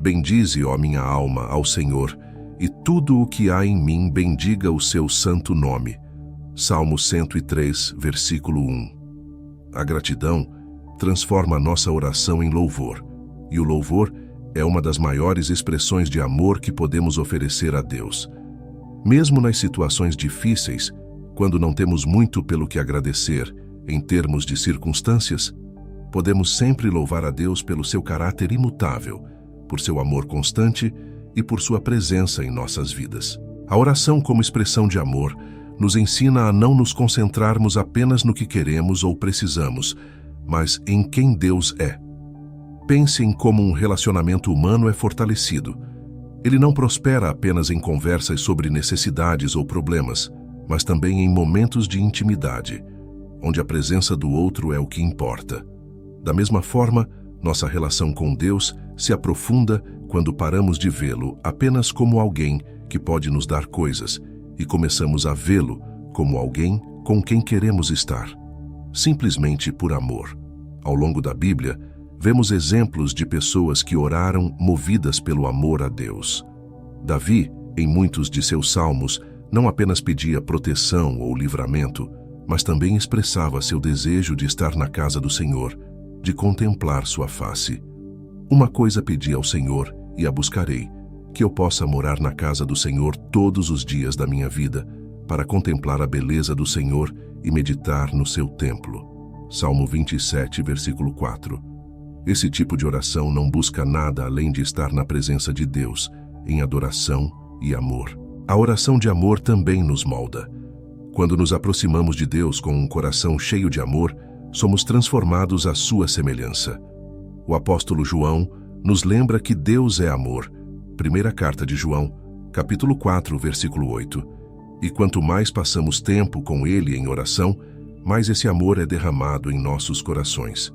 Bendize, ó minha alma, ao Senhor, e tudo o que há em mim bendiga o seu santo nome. Salmo 103, versículo 1. A gratidão transforma a nossa oração em louvor, e o louvor é uma das maiores expressões de amor que podemos oferecer a Deus. Mesmo nas situações difíceis, quando não temos muito pelo que agradecer, em termos de circunstâncias, podemos sempre louvar a Deus pelo seu caráter imutável, por seu amor constante e por sua presença em nossas vidas. A oração como expressão de amor nos ensina a não nos concentrarmos apenas no que queremos ou precisamos, mas em quem Deus é. Pense em como um relacionamento humano é fortalecido. Ele não prospera apenas em conversas sobre necessidades ou problemas, mas também em momentos de intimidade, onde a presença do outro é o que importa. Da mesma forma, nossa relação com Deus se aprofunda quando paramos de vê-lo apenas como alguém que pode nos dar coisas e começamos a vê-lo como alguém com quem queremos estar, simplesmente por amor. Ao longo da Bíblia, vemos exemplos de pessoas que oraram movidas pelo amor a Deus. Davi, em muitos de seus salmos, não apenas pedia proteção ou livramento, mas também expressava seu desejo de estar na casa do Senhor, de contemplar sua face. Uma coisa pedi ao Senhor e a buscarei, que eu possa morar na casa do Senhor todos os dias da minha vida, para contemplar a beleza do Senhor e meditar no seu templo. Salmo 27, versículo 4. Esse tipo de oração não busca nada além de estar na presença de Deus, em adoração e amor. A oração de amor também nos molda. Quando nos aproximamos de Deus com um coração cheio de amor, somos transformados à sua semelhança. O apóstolo João nos lembra que Deus é amor. Primeira carta de João, capítulo 4, versículo 8. E quanto mais passamos tempo com Ele em oração, mais esse amor é derramado em nossos corações.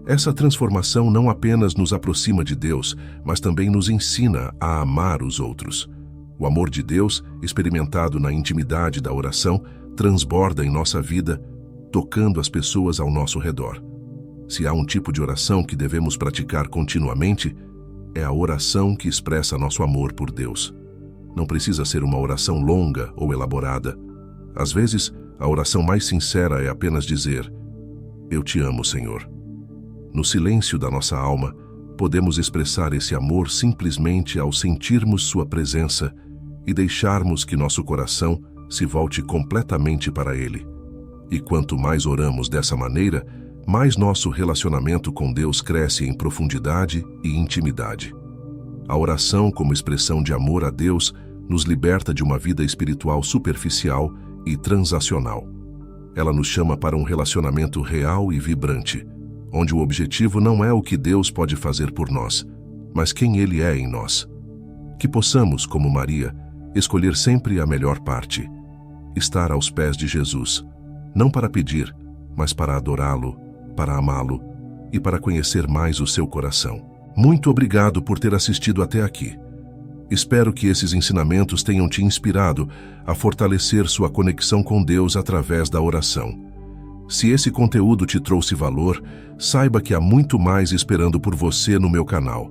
Essa transformação não apenas nos aproxima de Deus, mas também nos ensina a amar os outros. O amor de Deus, experimentado na intimidade da oração, transborda em nossa vida, tocando as pessoas ao nosso redor. Se há um tipo de oração que devemos praticar continuamente, é a oração que expressa nosso amor por Deus. Não precisa ser uma oração longa ou elaborada. Às vezes, a oração mais sincera é apenas dizer: "Eu te amo, Senhor." No silêncio da nossa alma, podemos expressar esse amor simplesmente ao sentirmos sua presença e deixarmos que nosso coração se volte completamente para Ele. E quanto mais oramos dessa maneira, mais nosso relacionamento com Deus cresce em profundidade e intimidade. A oração, como expressão de amor a Deus, nos liberta de uma vida espiritual superficial e transacional. Ela nos chama para um relacionamento real e vibrante, onde o objetivo não é o que Deus pode fazer por nós, mas quem Ele é em nós. Que possamos, como Maria, escolher sempre a melhor parte, estar aos pés de Jesus, não para pedir, mas para adorá-lo, para amá-lo e para conhecer mais o seu coração. Muito obrigado por ter assistido até aqui. Espero que esses ensinamentos tenham te inspirado a fortalecer sua conexão com Deus através da oração. Se esse conteúdo te trouxe valor, saiba que há muito mais esperando por você no meu canal.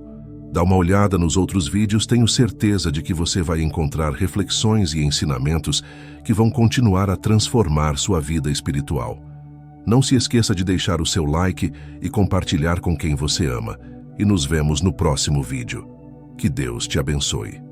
Dá uma olhada nos outros vídeos, tenho certeza de que você vai encontrar reflexões e ensinamentos que vão continuar a transformar sua vida espiritual. Não se esqueça de deixar o seu like e compartilhar com quem você ama. E nos vemos no próximo vídeo. Que Deus te abençoe.